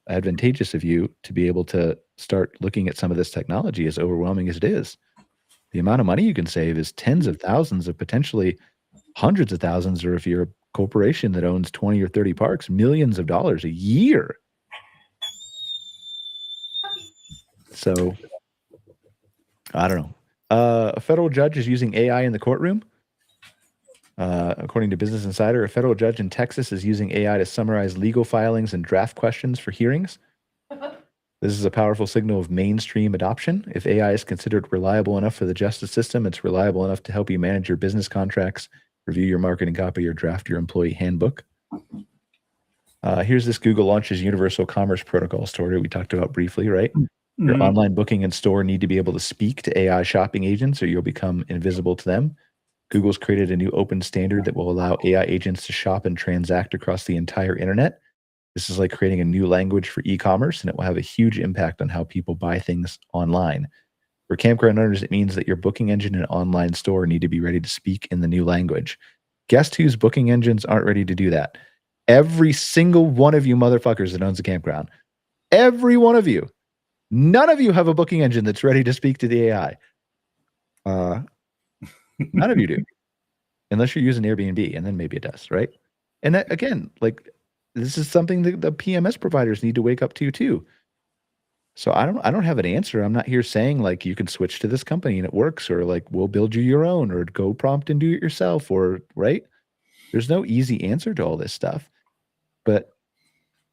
advantageous of you to be able to start looking at some of this technology, as overwhelming as it is. The amount of money you can save is tens of thousands of potentially hundreds of thousands, or if you're a corporation that owns 20 or 30 parks, millions of dollars a year. So I don't know. A federal judge is using AI in the courtroom. According to Business Insider, a federal judge in Texas is using AI to summarize legal filings and draft questions for hearings. This is a powerful signal of mainstream adoption. If AI is considered reliable enough for the justice system, it's reliable enough to help you manage your business contracts, review your marketing copy, or draft your employee handbook. Here's this Google launches Universal Commerce Protocol story we talked about briefly, right? Your online booking and store need to be able to speak to AI shopping agents or you'll become invisible to them. Google's created a new open standard that will allow AI agents to shop and transact across the entire internet. This is like creating a new language for e-commerce, and it will have a huge impact on how people buy things online. For campground owners, it means that your booking engine and online store need to be ready to speak in the new language. Guess whose booking engines aren't ready to do that? Every single one of you motherfuckers that owns a campground. Every one of you. None of you have a booking engine that's ready to speak to the AI. None of you do. Unless you're using Airbnb, and then maybe it does, right? And that, again, like this is something that the PMS providers need to wake up to too. So I don't have an answer. I'm not here saying like you can switch to this company and it works, or like we'll build you your own, or go prompt and do it yourself, or right. There's no easy answer to all this stuff. But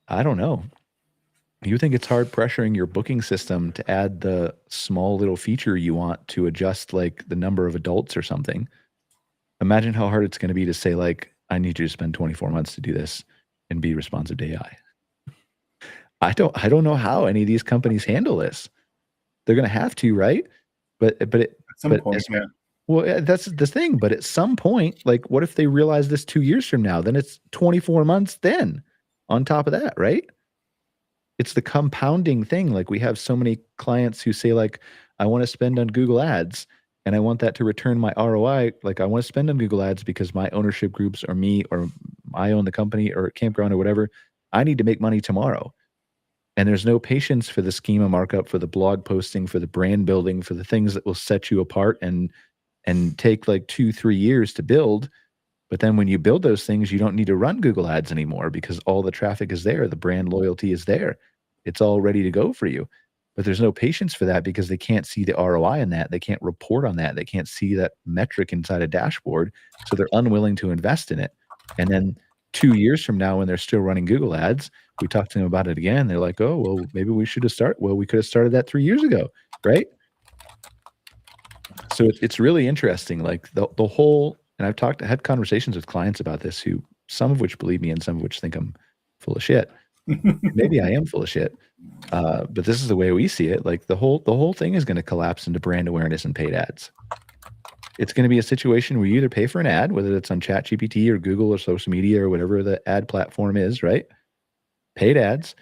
I don't know. You think it's hard pressuring your booking system to add the small little feature you want to adjust like the number of adults or something. Imagine how hard it's going to be to say like, I need you to spend 24 months to do this and be responsive to AI. I don't know how any of these companies handle this. They're going to have to, right? But at some point, yeah. Well, that's the thing. But at some point, like, what if they realize this 2 years from now? Then it's 24 months. Then, on top of that, right? It's the compounding thing. Like we have so many clients who say, like, I want to spend on Google Ads, and I want that to return my ROI. Like I want to spend on Google Ads because my ownership groups, or me, or I own the company, or campground, or whatever. I need to make money tomorrow. And there's no patience for the schema markup, for the blog posting, for the brand building, for the things that will set you apart and take like 2-3 years to build. But then when you build those things, you don't need to run Google Ads anymore because all the traffic is there. The brand loyalty is there. It's all ready to go for you. But there's no patience for that because they can't see the ROI in that. They can't report on that. They can't see that metric inside a dashboard. So they're unwilling to invest in it. And then 2 years from now, when they're still running Google Ads, we talk to them about it again. They're like, oh, well, maybe we should have started. Well, we could have started that 3 years ago, right? So it's really interesting. Like the whole, and I've had conversations with clients about this, who some of which believe me and some of which think I'm full of shit. Maybe I am full of shit. But this is the way we see it. Like the whole thing is going to collapse into brand awareness and paid ads. It's going to be a situation where you either pay for an ad, whether it's on ChatGPT or Google or social media or whatever the ad platform is, right? Paid ads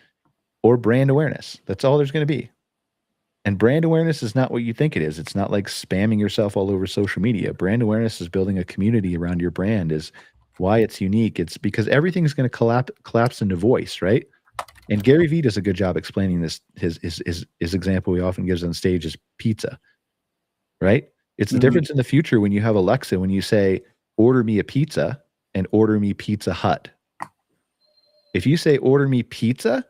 or brand awareness. That's all there's going to be. And brand awareness is not what you think it is. It's not like spamming yourself all over social media. Brand awareness is building a community around your brand, is why it's unique. It's because everything's going to collapse into voice, right? And Gary Vee does a good job explaining this. His example he often gives on stage is pizza, right? It's the difference in the future when you have Alexa, when you say, order me a pizza and order me Pizza Hut. If you say, order me pizza,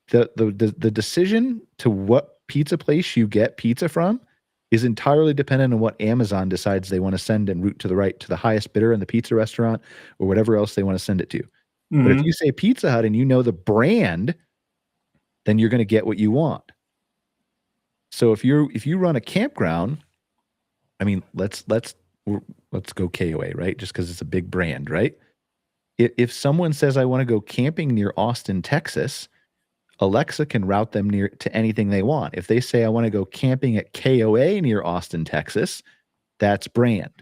the decision to what pizza place you get pizza from is entirely dependent on what Amazon decides they want to send and route to the right to the highest bidder in the pizza restaurant or whatever else they want to send it to. But if you say Pizza Hut and you know the brand, then you're going to get what you want. So if you run a campground, I mean, let's go KOA, right? Just because it's a big brand, right? If someone says I want to go camping near Austin, Texas, Alexa can route them near to anything they want. If they say I want to go camping at KOA near Austin, Texas, that's brand.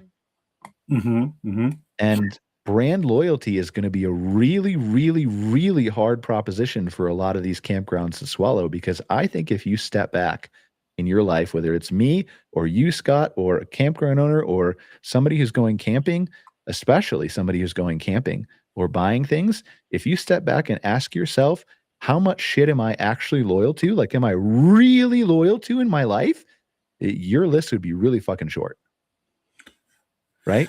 And brand loyalty is going to be a really, really, really hard proposition for a lot of these campgrounds to swallow, because I think if you step back in your life, whether it's me or you, Scott, or a campground owner or somebody who's going camping, especially somebody who's going camping or buying things, if you step back and ask yourself, how much shit am I actually loyal to? Like, am I really loyal to in my life? Your list would be really fucking short. Right?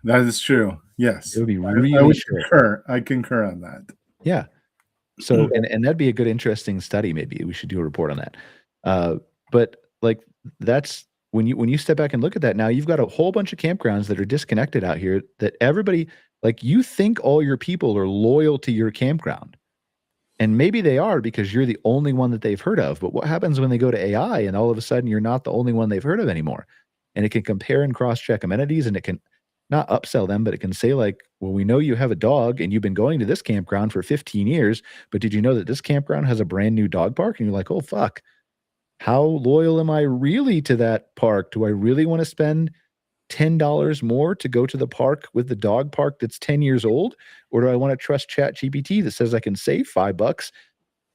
That is true. Yes. It would be really I would short. concur. I concur on that. Yeah. So, and that'd be a good, interesting study. Maybe we should do a report on that. But like, that's when you step back and look at that, now you've got a whole bunch of campgrounds that are disconnected out here that everybody, like, you think all your people are loyal to your campground. And maybe they are because you're the only one that they've heard of. But what happens when they go to AI and all of a sudden you're not the only one they've heard of anymore? And it can compare and cross-check amenities, and it can not upsell them, but it can say like, well, we know you have a dog and you've been going to this campground for 15 years, but did you know that this campground has a brand new dog park? And you're like, oh, fuck. How loyal am I really to that park? Do I really want to spend $10 more to go to the park with the dog park that's 10 years old? Or do I want to trust ChatGPT that says I can save $5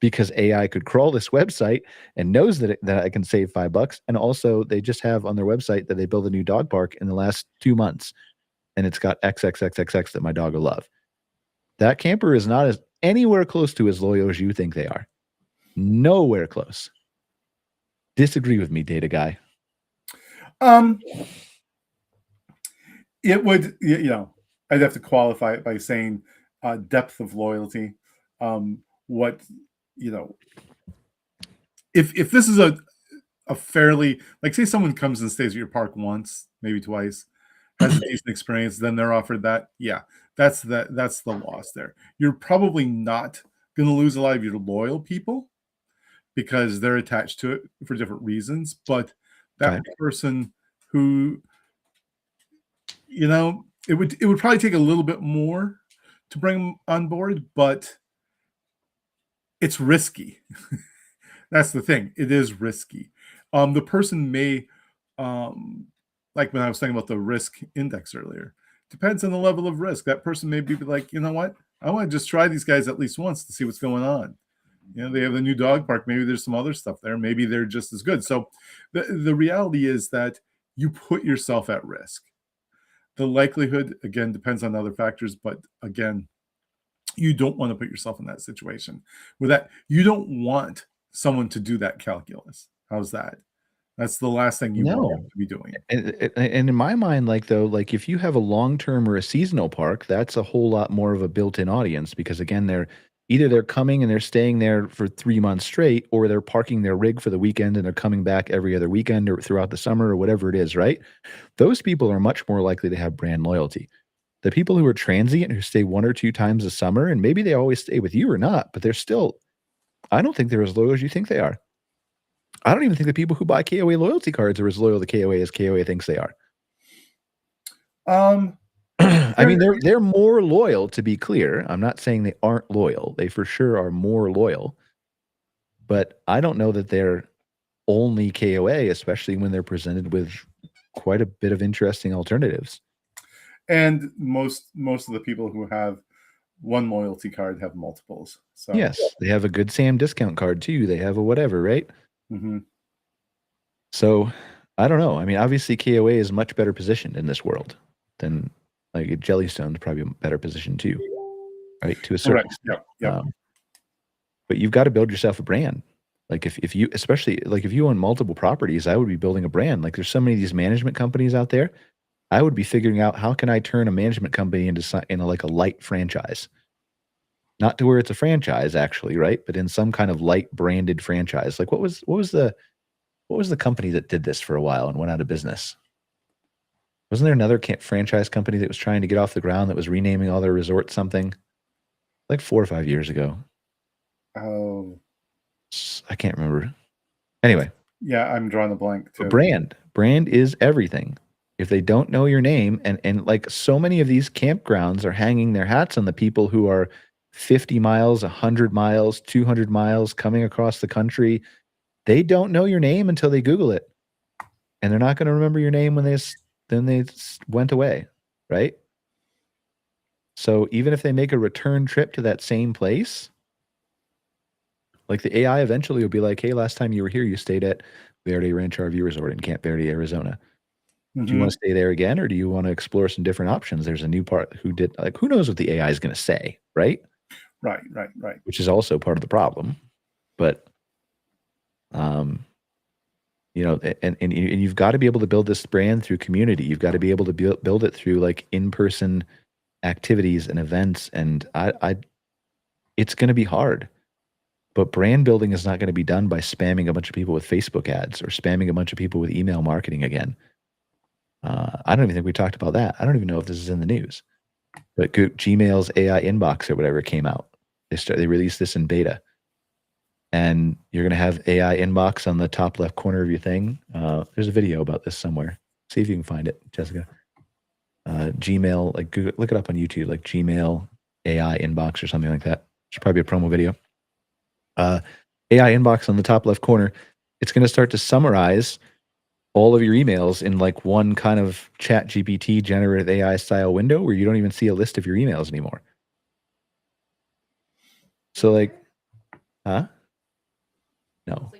because AI could crawl this website and knows that I can save $5? And also they just have on their website that they built a new dog park in the last 2 months. And it's got XXXXX that my dog will love. That camper is not as anywhere close to as loyal as you think they are. Nowhere close. Disagree with me, data guy. It would, I'd have to qualify it by saying depth of loyalty. If this is a fairly, like, say someone comes and stays at your park once, maybe twice, has a decent experience, then they're offered that. Yeah, that's the loss there. You're probably not going to lose a lot of your loyal people because they're attached to it for different reasons. But that person who, it would probably take a little bit more to bring them on board, but it's risky. That's the thing. It is risky. The person may, like when I was talking about the risk index earlier, depends on the level of risk. That person may be like, you know what? I want to just try these guys at least once to see what's going on. They have the new dog park. Maybe there's some other stuff there. Maybe they're just as good. So the reality is that you put yourself at risk. The likelihood, again, depends on other factors. But again, you don't want to put yourself in that situation. With that, you don't want someone to do that calculus. How's that? That's the last thing you want to be doing. And in my mind, like if you have a long-term or a seasonal park, that's a whole lot more of a built-in audience, because again, they're coming and they're staying there for 3 months straight, or they're parking their rig for the weekend and they're coming back every other weekend or throughout the summer or whatever it is, right? Those people are much more likely to have brand loyalty. The people who are transient, who stay 1 or 2 times a summer, and maybe they always stay with you or not, but they're still, I don't think they're as loyal as you think they are. I don't even think the people who buy KOA loyalty cards are as loyal to KOA as KOA thinks they are. I mean, they're more loyal, to be clear. I'm not saying they aren't loyal. They for sure are more loyal. But I don't know that they're only KOA, especially when they're presented with quite a bit of interesting alternatives. And most of the people who have one loyalty card have multiples. So yes, they have a Good Sam discount card too. They have a whatever, right? Mm-hmm. So I don't know. I mean, obviously KOA is much better positioned in this world than like Jellystone's probably a better position too, right? To a certain extent. Yep. but you've got to build yourself a brand. Like if you, especially like if you own multiple properties, I would be building a brand. Like there's so many of these management companies out there. I would be figuring out how can I turn a management company into like a light franchise, not to where it's a franchise actually, right? But in some kind of light branded franchise. Like what was the company that did this for a while and went out of business? Wasn't there another franchise company that was trying to get off the ground that was renaming all their resorts something like 4 or 5 years ago? Oh, I can't remember. Anyway. Yeah, I'm drawing the blank too. Brand is everything. If they don't know your name, and like so many of these campgrounds are hanging their hats on the people who are 50 miles, 100 miles, 200 miles coming across the country. They don't know your name until they Google it. And they're not going to remember your name when they went away, right? So even if they make a return trip to that same place, like the AI eventually will be like, hey, last time you were here, you stayed at Verde Ranch RV Resort in Camp Verde, Arizona. Do you want to stay there again, or do you want to explore some different options? There's a new part who knows what the AI is going to say, right? Right. Which is also part of the problem. But, you know, and you've got to be able to build this brand through community. You've got to be able to build it through like in-person activities and events. And it's going to be hard. But brand building is not going to be done by spamming a bunch of people with Facebook ads or spamming a bunch of people with email marketing again. I don't even think we talked about that. I don't even know if this is in the news. But Gmail's AI inbox or whatever came out. They released this in beta. And you're going to have AI inbox on the top left corner of your thing. There's a video about this somewhere. See if you can find it, Jessica. Gmail, like Google, look it up on YouTube, like Gmail AI inbox or something like that. It's probably a promo video. AI inbox on the top left corner. It's going to start to summarize all of your emails in like one kind of chat GPT generative AI style window where you don't even see a list of your emails anymore. So like, huh? No,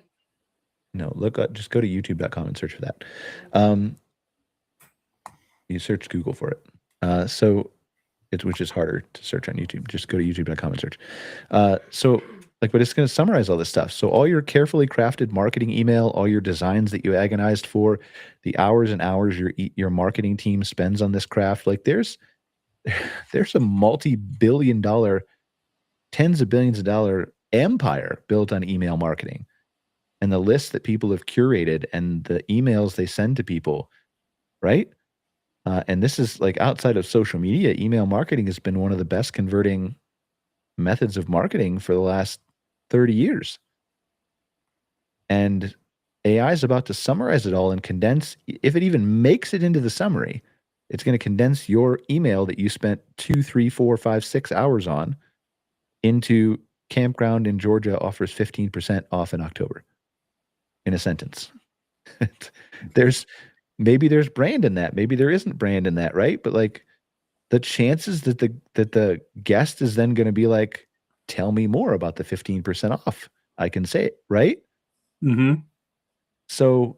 look up, just go to youtube.com and search for that. You search Google for it. Which is harder to search on YouTube. Just go to youtube.com and search. But it's going to summarize all this stuff. So all your carefully crafted marketing email, all your designs that you agonized for, the hours and hours your marketing team spends on this craft, like there's a multi-billion-dollar, tens of billions of dollar empire built on email marketing. And the lists that people have curated and the emails they send to people, right? And this is like outside of social media, email marketing has been one of the best converting methods of marketing for the last 30 years. And AI is about to summarize it all and condense, if it even makes it into the summary, it's going to condense your email that you spent 2, 3, 4, 5, 6 hours on into campground in Georgia offers 15% off in October in a sentence. Maybe there's brand in that. Maybe there isn't brand in that, right? But like the chances that the guest is then going to be like, tell me more about the 15% off. I can say it, right? Mm-hmm. So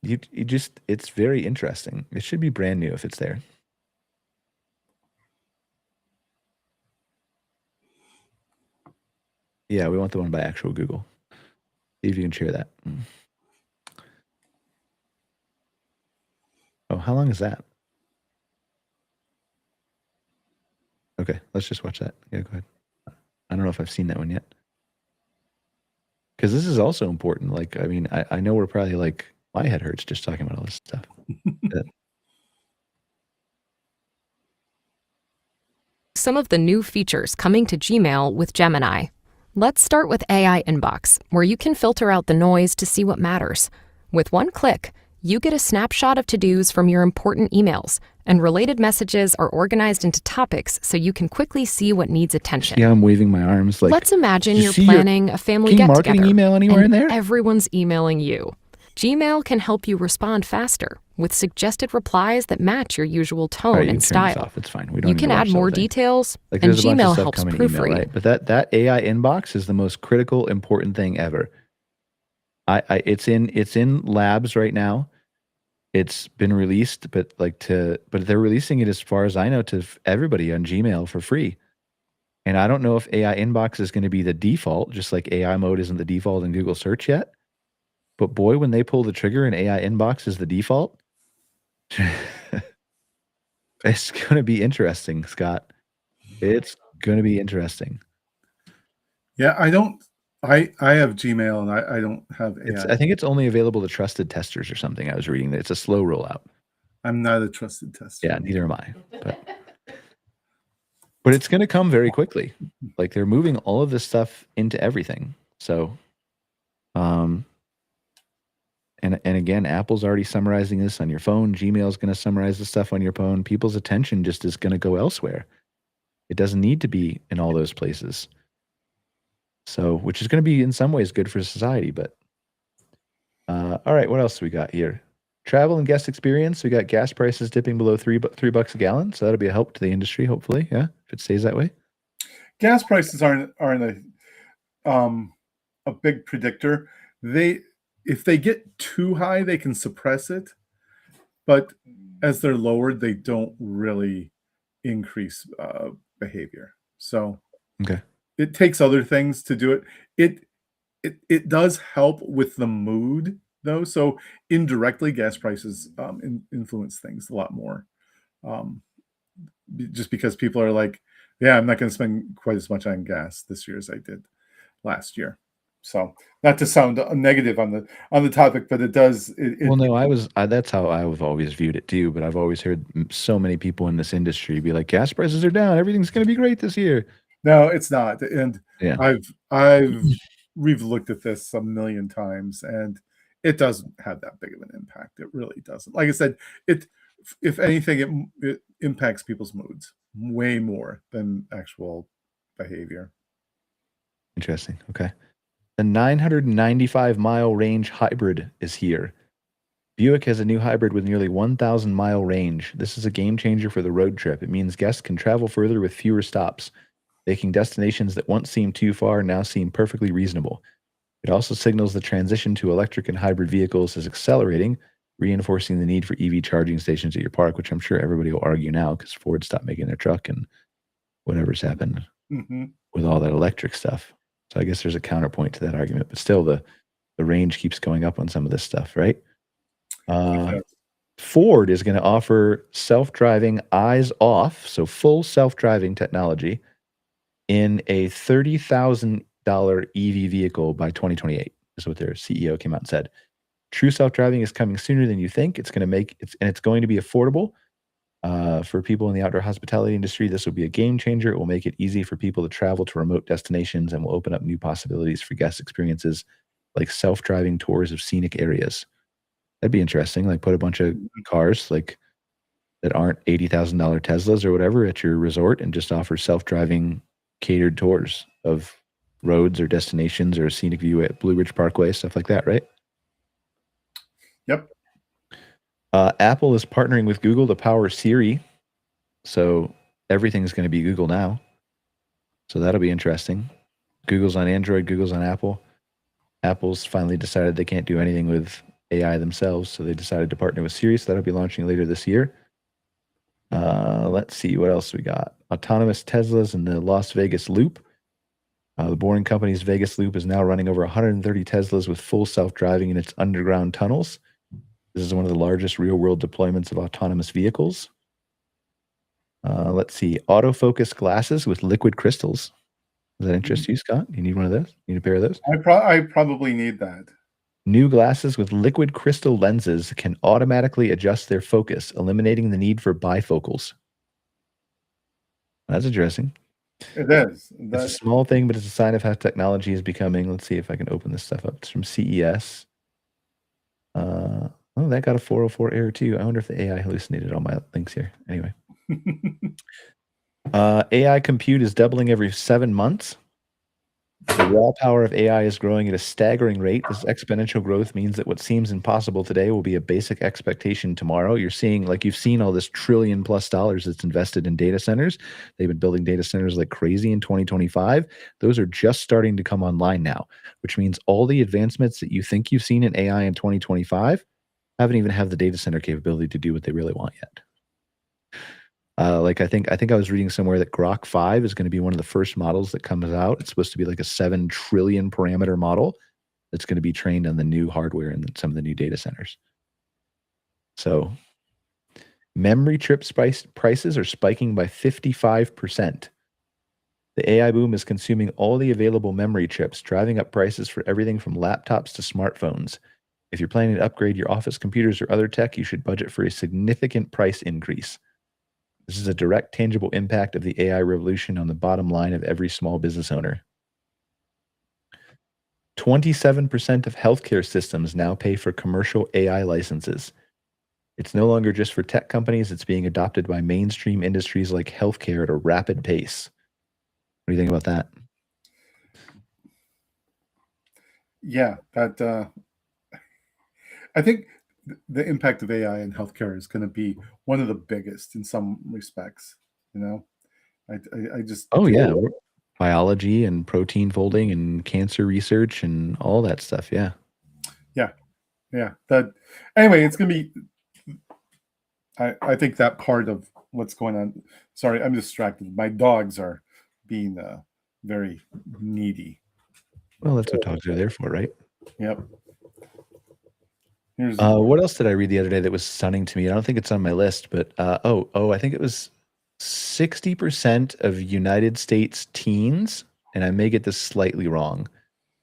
you just, it's very interesting. It should be brand new if it's there. Yeah, we want the one by actual Google. See if you can share that. Oh, how long is that? Okay, let's just watch that. Yeah, go ahead. I don't know if I've seen that one yet. Because this is also important. Like, I mean, I know we're probably like, my head hurts just talking about all this stuff. Some of the new features coming to Gmail with Gemini. Let's start with AI Inbox, where you can filter out the noise to see what matters. With one click, you get a snapshot of to-dos from your important emails, and related messages are organized into topics so you can quickly see what needs attention. Yeah, I'm waving my arms. Like, let's imagine you're planning a family get-together. Marketing email anywhere in there? Everyone's emailing you. Gmail can help you respond faster with suggested replies that match your usual tone and style. It's fine. We don't you can add more details, and Gmail helps proofread. Email, right? But that AI inbox is the most critical, important thing ever. It's in labs right now. It's been released, but they're releasing it, as far as I know, to everybody on Gmail for free. And I don't know if AI inbox is going to be the default, just like AI mode isn't the default in Google search yet. But boy, when they pull the trigger and AI inbox is the default, it's going to be interesting, Scott. It's going to be interesting. Yeah, I have Gmail and I don't have AI. I think it's only available to trusted testers or something. I was reading that it's a slow rollout. I'm not a trusted tester. Yeah, neither am I. But it's going to come very quickly. Like they're moving all of this stuff into everything. So, and again, Apple's already summarizing this on your phone. Gmail's going to summarize the stuff on your phone. People's attention just is going to go elsewhere. It doesn't need to be in all those places. So, which is going to be in some ways good for society. But all right, what else do we got here? Travel and guest experience. We got gas prices dipping below $3 a gallon, so that'll be a help to the industry. Hopefully, yeah, if it stays that way. Gas prices aren't a big predictor. If they get too high, they can suppress it, but as they're lowered, they don't really increase behavior. So, okay, it takes other things to do it. It does help with the mood, though. So indirectly, gas prices influence things a lot more, just because people are like, "Yeah, I'm not going to spend quite as much on gas this year as I did last year." So, not to sound negative on the topic, but it does. Well, no, that's how I've always viewed it too. But I've always heard so many people in this industry be like, "Gas prices are down. Everything's going to be great this year." No, it's not. And yeah, we've looked at this a million times, and it doesn't have that big of an impact. It really doesn't. Like I said, if anything, it impacts people's moods way more than actual behavior. Interesting. Okay. The 995-mile range hybrid is here. Buick has a new hybrid with nearly 1,000-mile range. This is a game changer for the road trip. It means guests can travel further with fewer stops, making destinations that once seemed too far now seem perfectly reasonable. It also signals the transition to electric and hybrid vehicles is accelerating, reinforcing the need for EV charging stations at your park, which I'm sure everybody will argue now because Ford stopped making their truck and whatever's happened with all that electric stuff. So I guess there's a counterpoint to that argument, but still the range keeps going up on some of this stuff, right? Ford is going to offer self-driving eyes off, so full self-driving technology in a $30,000 EV vehicle by 2028, is what their CEO came out and said. True self-driving is coming sooner than you think. It's going to be affordable. For people in the outdoor hospitality industry, this will be a game changer. It will make it easy for people to travel to remote destinations and will open up new possibilities for guest experiences like self-driving tours of scenic areas. That'd be interesting. Like put a bunch of cars like that aren't $80,000 Teslas or whatever at your resort and just offer self-driving catered tours of roads or destinations or a scenic view at Blue Ridge Parkway, stuff like that, right? Yep. Apple is partnering with Google to power Siri. So everything's going to be Google now. So that'll be interesting. Google's on Android, Google's on Apple. Apple's finally decided they can't do anything with AI themselves, so they decided to partner with Siri. So that'll be launching later this year. Let's see what else we got. Autonomous Teslas in the Las Vegas Loop. The Boring Company's Vegas Loop is now running over 130 Teslas with full self-driving in its underground tunnels. This is one of the largest real-world deployments of autonomous vehicles. Let's see. Autofocus glasses with liquid crystals. Does that interest you, Scott? You need one of those? Need a pair of those? I probably need that. New glasses with liquid crystal lenses can automatically adjust their focus, eliminating the need for bifocals. That's interesting. It is. It's a small thing, but it's a sign of how technology is becoming. Let's see if I can open this stuff up. It's from CES. Oh, that got a 404 error too. I wonder if the AI hallucinated all my links here. Anyway. AI compute is doubling every 7 months. The raw power of AI is growing at a staggering rate. This exponential growth means that what seems impossible today will be a basic expectation tomorrow. You've seen all this $1 trillion+ that's invested in data centers. They've been building data centers like crazy in 2025. Those are just starting to come online now, which means all the advancements that you think you've seen in AI in 2025 haven't even have the data center capability to do what they really want yet. Like I think I was reading somewhere that Grok 5 is going to be one of the first models that comes out. It's supposed to be like a 7 trillion parameter model that's going to be trained on the new hardware and some of the new data centers. So memory chip prices are spiking by 55%. The AI boom is consuming all the available memory chips, driving up prices for everything from laptops to smartphones. If you're planning to upgrade your office computers or other tech, you should budget for a significant price increase. This is a direct, tangible impact of the AI revolution on the bottom line of every small business owner. 27% of healthcare systems now pay for commercial AI licenses. It's no longer just for tech companies, it's being adopted by mainstream industries like healthcare at a rapid pace. What do you think about that? Yeah, that I think the impact of AI in healthcare is going to be one of the biggest in some respects. You know, I just yeah, biology and protein folding and cancer research and all that stuff. Yeah. That anyway, it's going to be. I think that part of what's going on. Sorry, I'm distracted. My dogs are being very needy. Well, that's what dogs are there for, right? Yep. What else did I read the other day that was stunning to me? I don't think it's on my list, but I think it was 60% of United States teens, and I may get this slightly wrong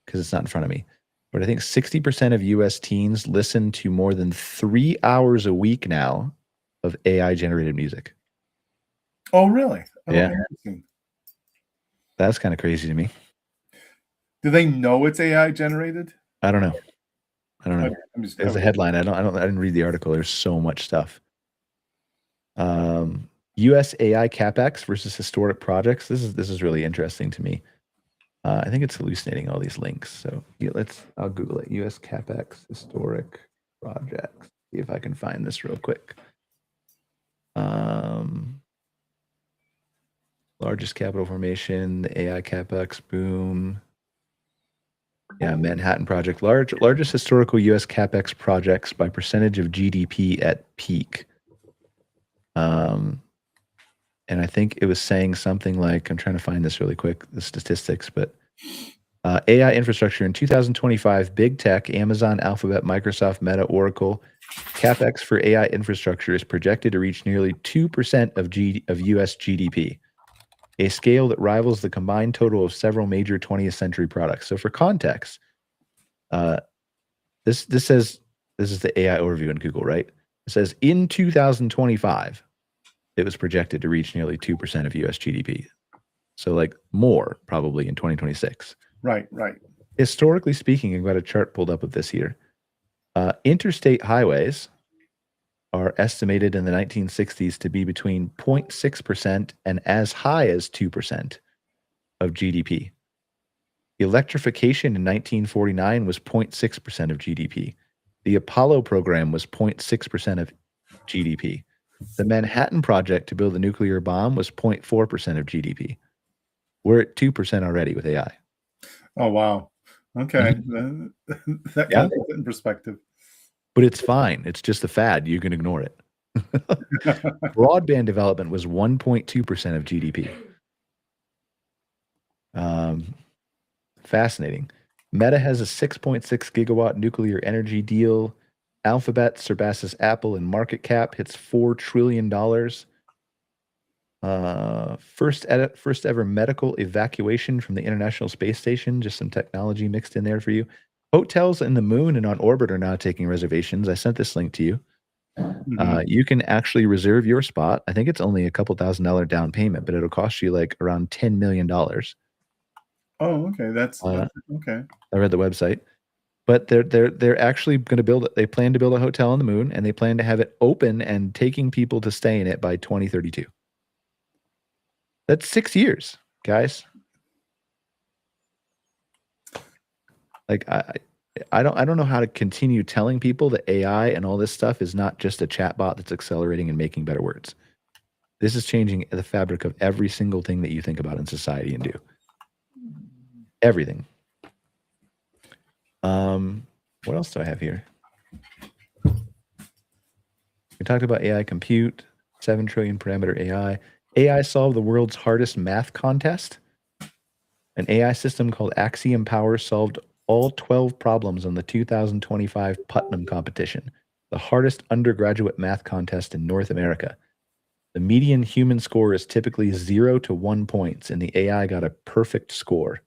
because it's not in front of me, but I think 60% of US teens listen to more than 3 hours a week now of AI-generated music. Oh, really? Oh, yeah. That's kind of crazy to me. Do they know it's AI generated? I don't know. There's a headline. I didn't read the article. There's so much stuff. U.S. AI capex versus historic projects. This is really interesting to me. I think it's hallucinating all these links. So yeah, I'll Google it. U.S. capex historic projects. See if I can find this real quick. Largest capital formation, the AI capex boom. Yeah, Manhattan Project. Largest historical U.S. capex projects by percentage of GDP at peak. And I think it was saying something like, I'm trying to find this really quick, the statistics, but AI infrastructure in 2025, big tech, Amazon, Alphabet, Microsoft, Meta, Oracle, capex for AI infrastructure is projected to reach nearly 2% of U.S. GDP, a scale that rivals the combined total of several major 20th century products. So for context, this says, this is the AI overview in Google, right? It says in 2025, it was projected to reach nearly 2% of US GDP. So like more probably in 2026. Right. Historically speaking, I've got a chart pulled up of this here. Interstate highways are estimated in the 1960s to be between 0.6% and as high as 2% of GDP. Electrification in 1949 was 0.6% of GDP. The Apollo program was 0.6% of GDP. The Manhattan Project to build a nuclear bomb was 0.4% of GDP. We're at 2% already with AI. Oh, wow. Okay. That kind of puts it in perspective. But it's fine. It's just a fad. You can ignore it. Broadband development was 1.2% of GDP. Fascinating. Meta has a 6.6 gigawatt nuclear energy deal. Alphabet surpasses Apple in market cap, hits $4 trillion. First ever medical evacuation from the International Space Station. Just some technology mixed in there for you. Hotels in the moon and on orbit are now taking reservations. I sent this link to you. You can actually reserve your spot. I think it's only a couple $1,000 down payment, but it'll cost you like around $10 million. Oh, okay. That's okay. I read the website, but they're actually going to build it. They plan to build a hotel on the moon, and they plan to have it open and taking people to stay in it by 2032. That's 6 years, guys. Like I don't know how to continue telling people that AI and all this stuff is not just a chatbot that's accelerating and making better words. This is changing the fabric of every single thing that you think about in society and do. Everything. What else do I have here? We talked about AI compute. 7 trillion parameter AI. AI solved the world's hardest math contest. An AI system called Axiom Power solved all 12 problems on the 2025 Putnam competition, the hardest undergraduate math contest in North America. The median human score is typically 0 to 1 points, and the AI got a perfect score.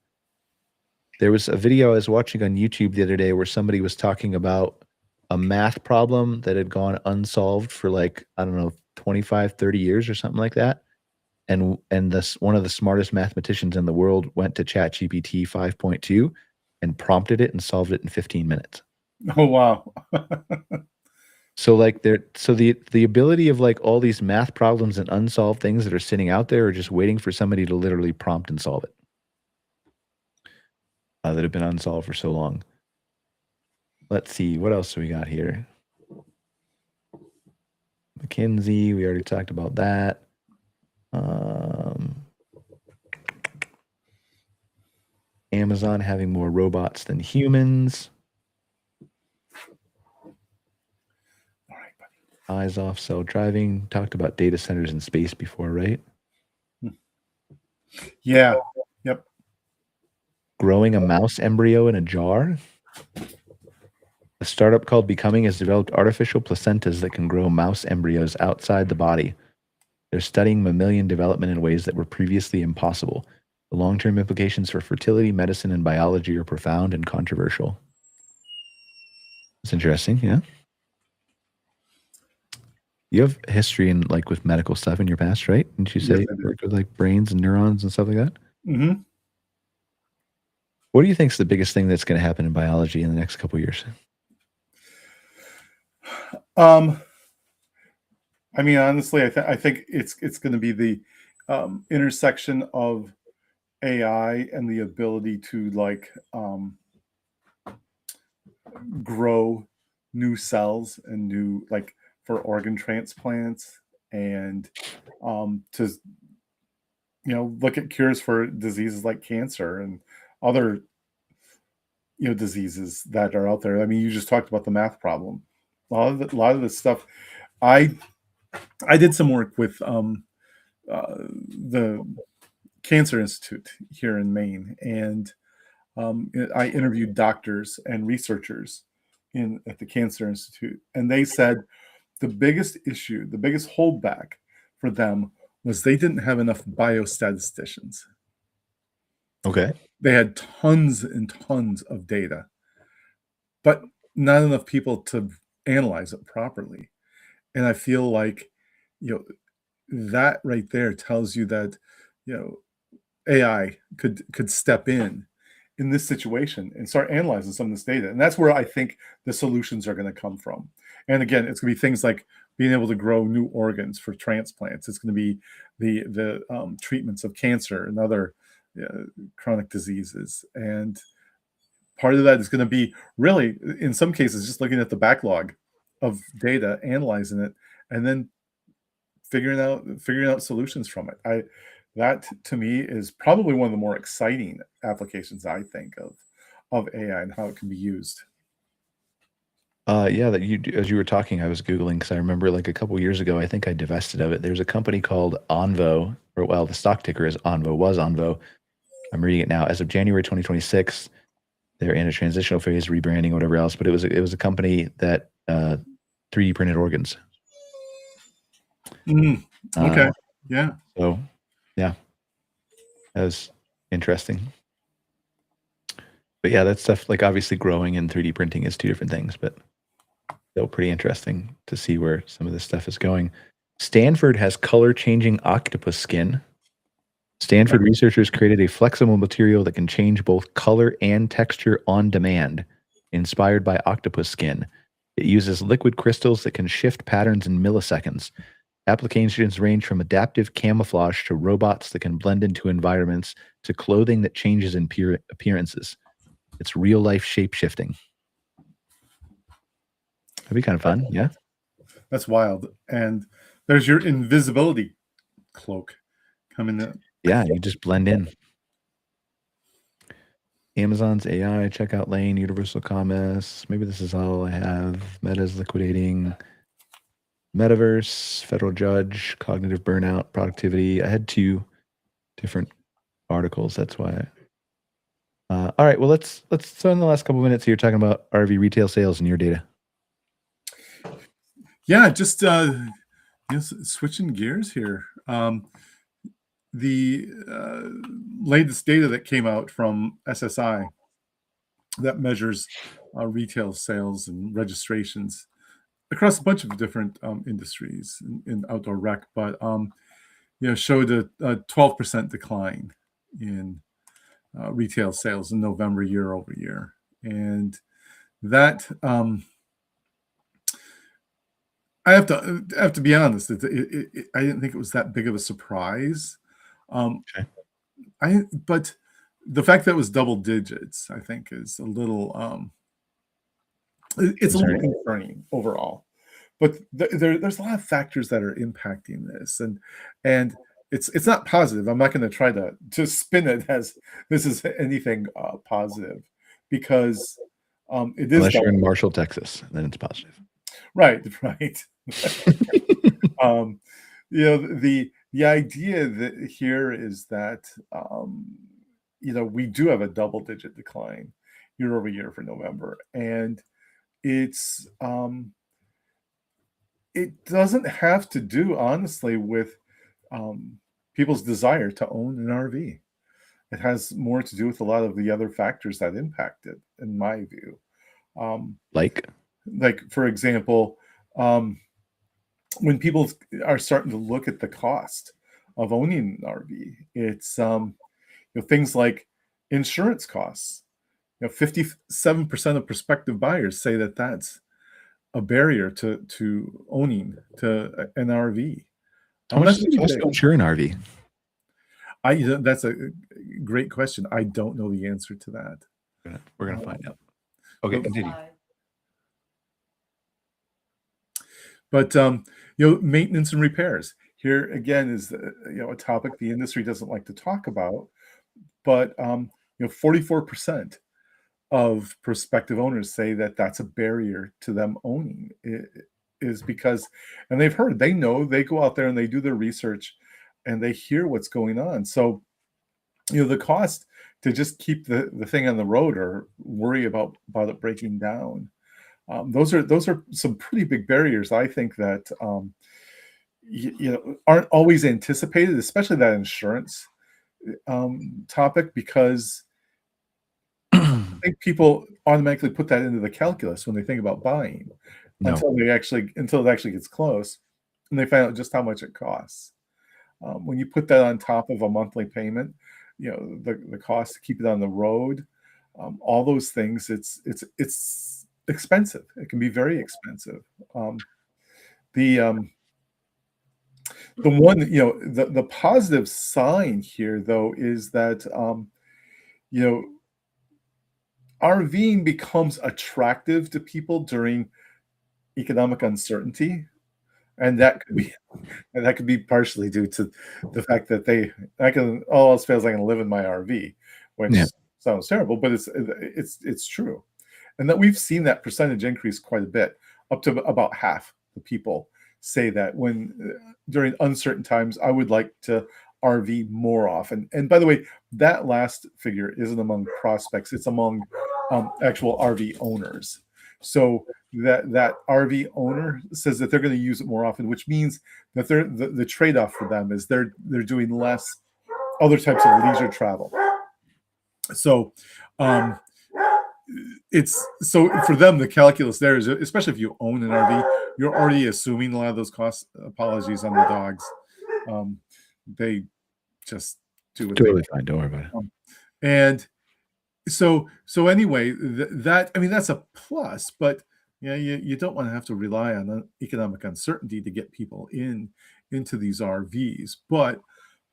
There was a video I was watching on YouTube the other day where somebody was talking about a math problem that had gone unsolved for like, I don't know, 25, 30 years or something like that. And this one of the smartest mathematicians in the world went to ChatGPT 5.2 and prompted it and solved it in 15 minutes. Oh, wow. So like the ability of like all these math problems and unsolved things that are sitting out there are just waiting for somebody to literally prompt and solve it. That have been unsolved for so long. Let's see, what else do we got here? McKinsey, we already talked about that. Amazon having more robots than humans. All right, buddy. Eyes off self-driving. Talked about data centers in space before, right? Yeah. Yep. Growing a mouse embryo in a jar. A startup called Becoming has developed artificial placentas that can grow mouse embryos outside the body. They're studying mammalian development in ways that were previously impossible. The long-term implications for fertility, medicine, and biology are profound and controversial. It's interesting, yeah. You have history in like with medical stuff in your past, right? Didn't you say Yes, I you do. worked with like brains and neurons and stuff like that? Mm-hmm. What do you think is the biggest thing that's going to happen in biology in the next couple of years? I mean, honestly, I think it's going to be the intersection of AI and the ability to like grow new cells and new like for organ transplants and to look at cures for diseases like cancer and other diseases that are out there. I mean, you just talked about the math problem. A lot of this stuff. I did some work with the Cancer Institute here in Maine, and I interviewed doctors and researchers at the Cancer Institute, and they said the biggest issue, the biggest holdback for them was they didn't have enough biostatisticians. Okay. They had tons and tons of data, but not enough people to analyze it properly. And I feel like, that right there tells you that, AI could step in this situation and start analyzing some of this data. And that's where I think the solutions are going to come from. And again, it's going to be things like being able to grow new organs for transplants. It's going to be the treatments of cancer and other chronic diseases. And part of that is going to be really, in some cases, just looking at the backlog of data, analyzing it, and then figuring out solutions from it. That to me is probably one of the more exciting applications I think of AI and how it can be used. Yeah, as you were talking, I was Googling because I remember like a couple years ago, I think I divested of it. There's a company called Onvo, or well, the stock ticker is Onvo, was Onvo. I'm reading it now. As of January 2026, they're in a transitional phase, rebranding, whatever else. But it was a company that 3D printed organs. Okay. Yeah. So, yeah, that was interesting. But yeah, that stuff, like obviously growing and 3D printing is two different things, but still pretty interesting to see where some of this stuff is going. Stanford has color-changing octopus skin. Stanford researchers created a flexible material that can change both color and texture on demand, inspired by octopus skin. It uses liquid crystals that can shift patterns in milliseconds. Applications range from adaptive camouflage to robots that can blend into environments to clothing that changes in appearances. It's real-life shape-shifting. That'd be kind of fun, yeah? That's wild. And there's your invisibility cloak coming in. Yeah, you just blend in. Amazon's AI, checkout lane, universal commerce. Maybe this is all I have. Meta's liquidating. Metaverse, federal judge, cognitive burnout, productivity. I had 2 different articles. That's why. All right. Well, let's spend the last couple minutes here talking about RV retail sales and your data. Yeah, just switching gears here. The latest data that came out from SSI that measures retail sales and registrations across a bunch of different industries in outdoor rec, but showed a 12% decline in retail sales in November year over year, and that I have to be honest. I didn't think it was that big of a surprise. Okay. But the fact that it was double digits, I think, is a little it's a little concerning overall. But there's a lot of factors that are impacting this, and it's not positive. I'm not going to try to spin it as this is anything positive, because it is Unless you're in Marshall, Texas, then it's positive. Right. The idea that here is that we do have a double-digit decline year over year for November, and it's it doesn't have to do, honestly, with people's desire to own an RV. It has more to do with a lot of the other factors that impact it, in my view. Like, for example, when people are starting to look at the cost of owning an RV, it's things like insurance costs. 57% of prospective buyers say that that's a barrier to owning an RV. How much does it cost to insure an RV? That's a great question. I don't know the answer to that. We're gonna find out. Okay, continue. But maintenance and repairs here again is a topic the industry doesn't like to talk about. But 44% of prospective owners say that that's a barrier to them owning. It is because, and they know, they go out there and they do their research, and they hear what's going on. So, the cost to just keep the thing on the road or worry about it breaking down. Those are some pretty big barriers, I think, that aren't always anticipated, especially that insurance topic, because I think people automatically put that into the calculus when they think about buying until it actually gets close, and they find out just how much it costs. When you put that on top of a monthly payment, the cost to keep it on the road, all those things, it's expensive. It can be very expensive. The one, the positive sign here, though, is that RVing becomes attractive to people during economic uncertainty, and that could be partially due to the fact that all else fails, I can live in my RV, which sounds terrible, but it's true, and that we've seen that percentage increase quite a bit, up to about half the people say that during uncertain times, I would like to RV more often. And by the way, that last figure isn't among prospects; it's among actual RV owners. So that RV owner says that they're going to use it more often, which means that the trade-off for them is they're doing less other types of leisure travel. So for them, the calculus there is, especially if you own an RV, you're already assuming a lot of those costs. Apologies on the dogs. They just do what totally fine. Don't worry about it. And so anyway, that's a plus, but you don't want to have to rely on economic uncertainty to get people into these RVs. But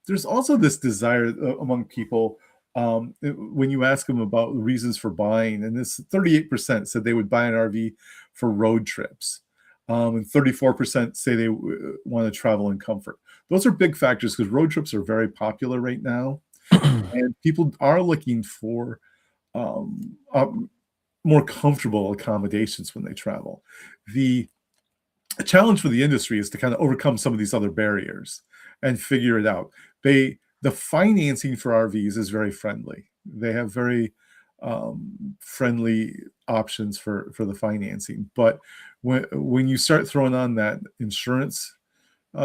there's also this desire among people, when you ask them about reasons for buying, and this 38% said they would buy an RV for road trips, and 34% say they want to travel in comfort. Those are big factors because road trips are very popular right now, and people are looking for more comfortable accommodations when they travel. The a challenge for the industry is to kind of overcome some of these other barriers and figure it out. The financing for RVs is very friendly. They have very friendly options for the financing. But when you start throwing on that insurance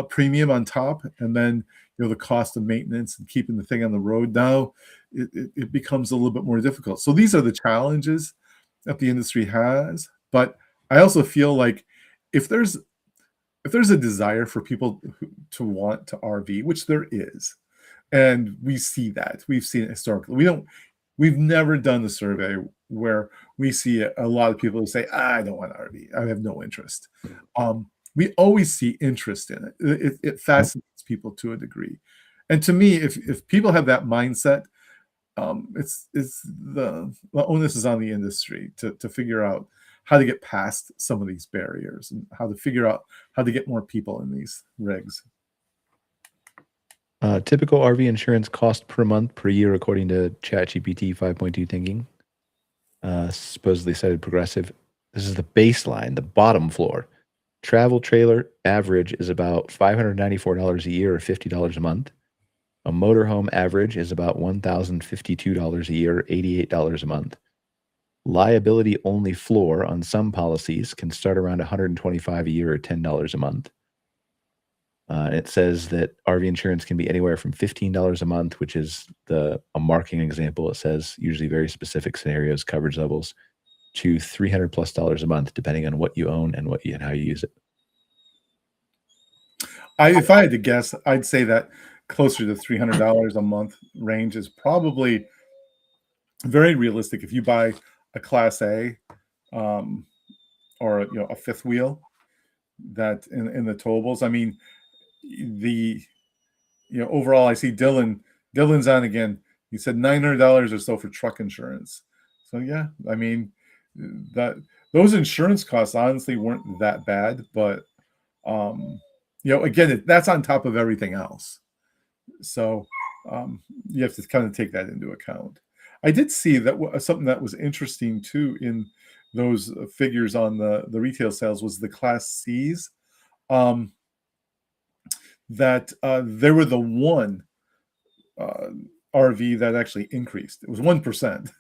premium on top, and then the cost of maintenance and keeping the thing on the road, now it becomes a little bit more difficult. So these are the challenges that the industry has. But I also feel like if there's a desire for people to want to RV, which there is, and we see that, we've seen it historically. We've never done the survey where we see a lot of people who say, I don't want to RV, I have no interest. We always see interest in it. It fascinates people to a degree. And to me, if people have that mindset, it's the onus is on the industry to figure out how to get past some of these barriers and how to figure out how to get more people in these rigs. Typical RV insurance cost per month per year, according to ChatGPT 5.2 thinking. Supposedly cited Progressive. This is the baseline, the bottom floor. Travel trailer average is about $594 a year or $50 a month. A motorhome average is about $1,052 a year, $88 a month. Liability only floor on some policies can start around $125 a year or $10 a month. It says that RV insurance can be anywhere from $15 a month, which is a marketing example. It says usually very specific scenarios, coverage levels, to $300+ a month, depending on what you own and how you use it. If I had to guess, I'd say that closer to $300 a month range is probably very realistic if you buy a Class A or a fifth wheel that in the towables. I mean, overall, I see Dylan's on again. He said $900 or so for truck insurance. So yeah, I mean, those insurance costs honestly weren't that bad, but again, that's on top of everything else. So you have to kind of take that into account. I did see that something that was interesting too in those figures on the retail sales was the Class Cs. That there were the one RV that actually increased. It was 1%,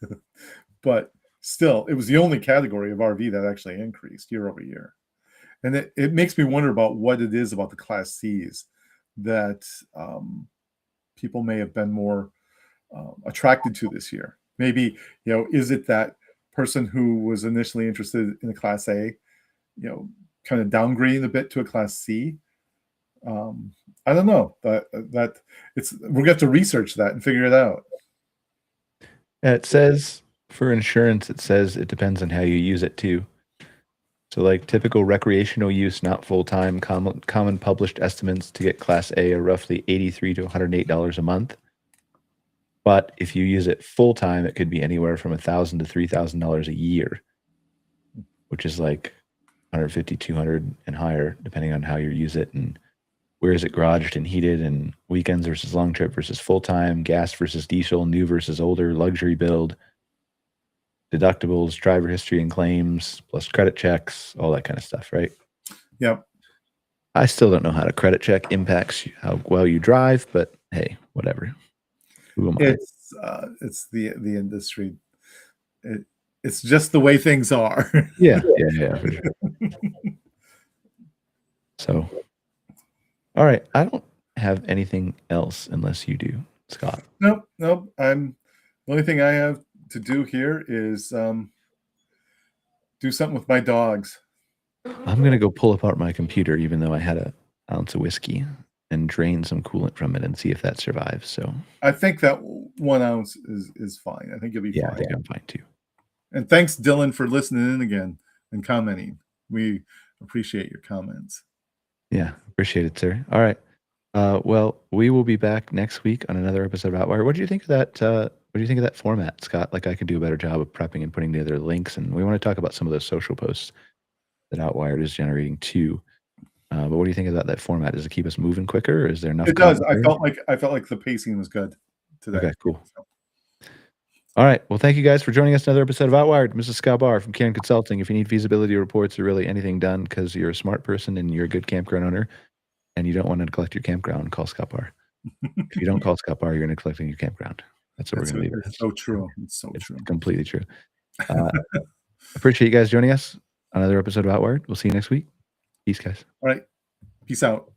but still, it was the only category of RV that actually increased year over year. And it makes me wonder about what it is about the Class Cs that people may have been more attracted to this year. Maybe, is it that person who was initially interested in a Class A, kind of downgrading a bit to a Class C? I don't know. We're going to have to research that and figure it out. It says for insurance, it says it depends on how you use it too. So like typical recreational use, not full-time, common published estimates to get Class A are roughly $83 to $108 a month. But if you use it full-time, it could be anywhere from $1,000 to $3,000 a year, which is like $150, $200 and higher, depending on how you use it and where is it garaged and heated, and weekends versus long trip versus full-time, gas versus diesel, new versus older, luxury build, deductibles, driver history and claims, plus credit checks, all that kind of stuff, right? Yep. I still don't know how to credit check impacts how well you drive, but hey, whatever. Who am I? It's the industry. It's just the way things are. Yeah, for sure. So, all right, I don't have anything else unless you do, Scott. Nope. The only thing I have to do here is do something with my dogs. I'm gonna go pull apart my computer, even though I had an ounce of whiskey, and drain some coolant from it and see if that survives. So I think that 1 ounce is fine. I think you'll be fine. I think I'm fine too. And thanks, Dylan, for listening in again and commenting. We appreciate your comments. Yeah, appreciate it, sir. All right. Well, we will be back next week on another episode of Outwired. What do you think of that? What do you think of that format, Scott? Like, I could do a better job of prepping and putting together links, and we want to talk about some of those social posts that Outwired is generating too. But what do you think about that format? Does it keep us moving quicker, or is there enough? It does. I felt like the pacing was good today. Okay, cool. All right. Well, thank you guys for joining us. Another episode of Outwired. Mrs. Scott Barr from Cairn Consulting. If you need feasibility reports or really anything done because you're a smart person and you're a good campground owner and you don't want to neglect your campground, call Scott Barr. If you don't call Scott Barr, you're neglecting your campground. That's what we're going to leave it. It's so true. It's so true. Completely true. Appreciate you guys joining us on another episode of Outwired. We'll see you next week. Peace, guys. All right. Peace out.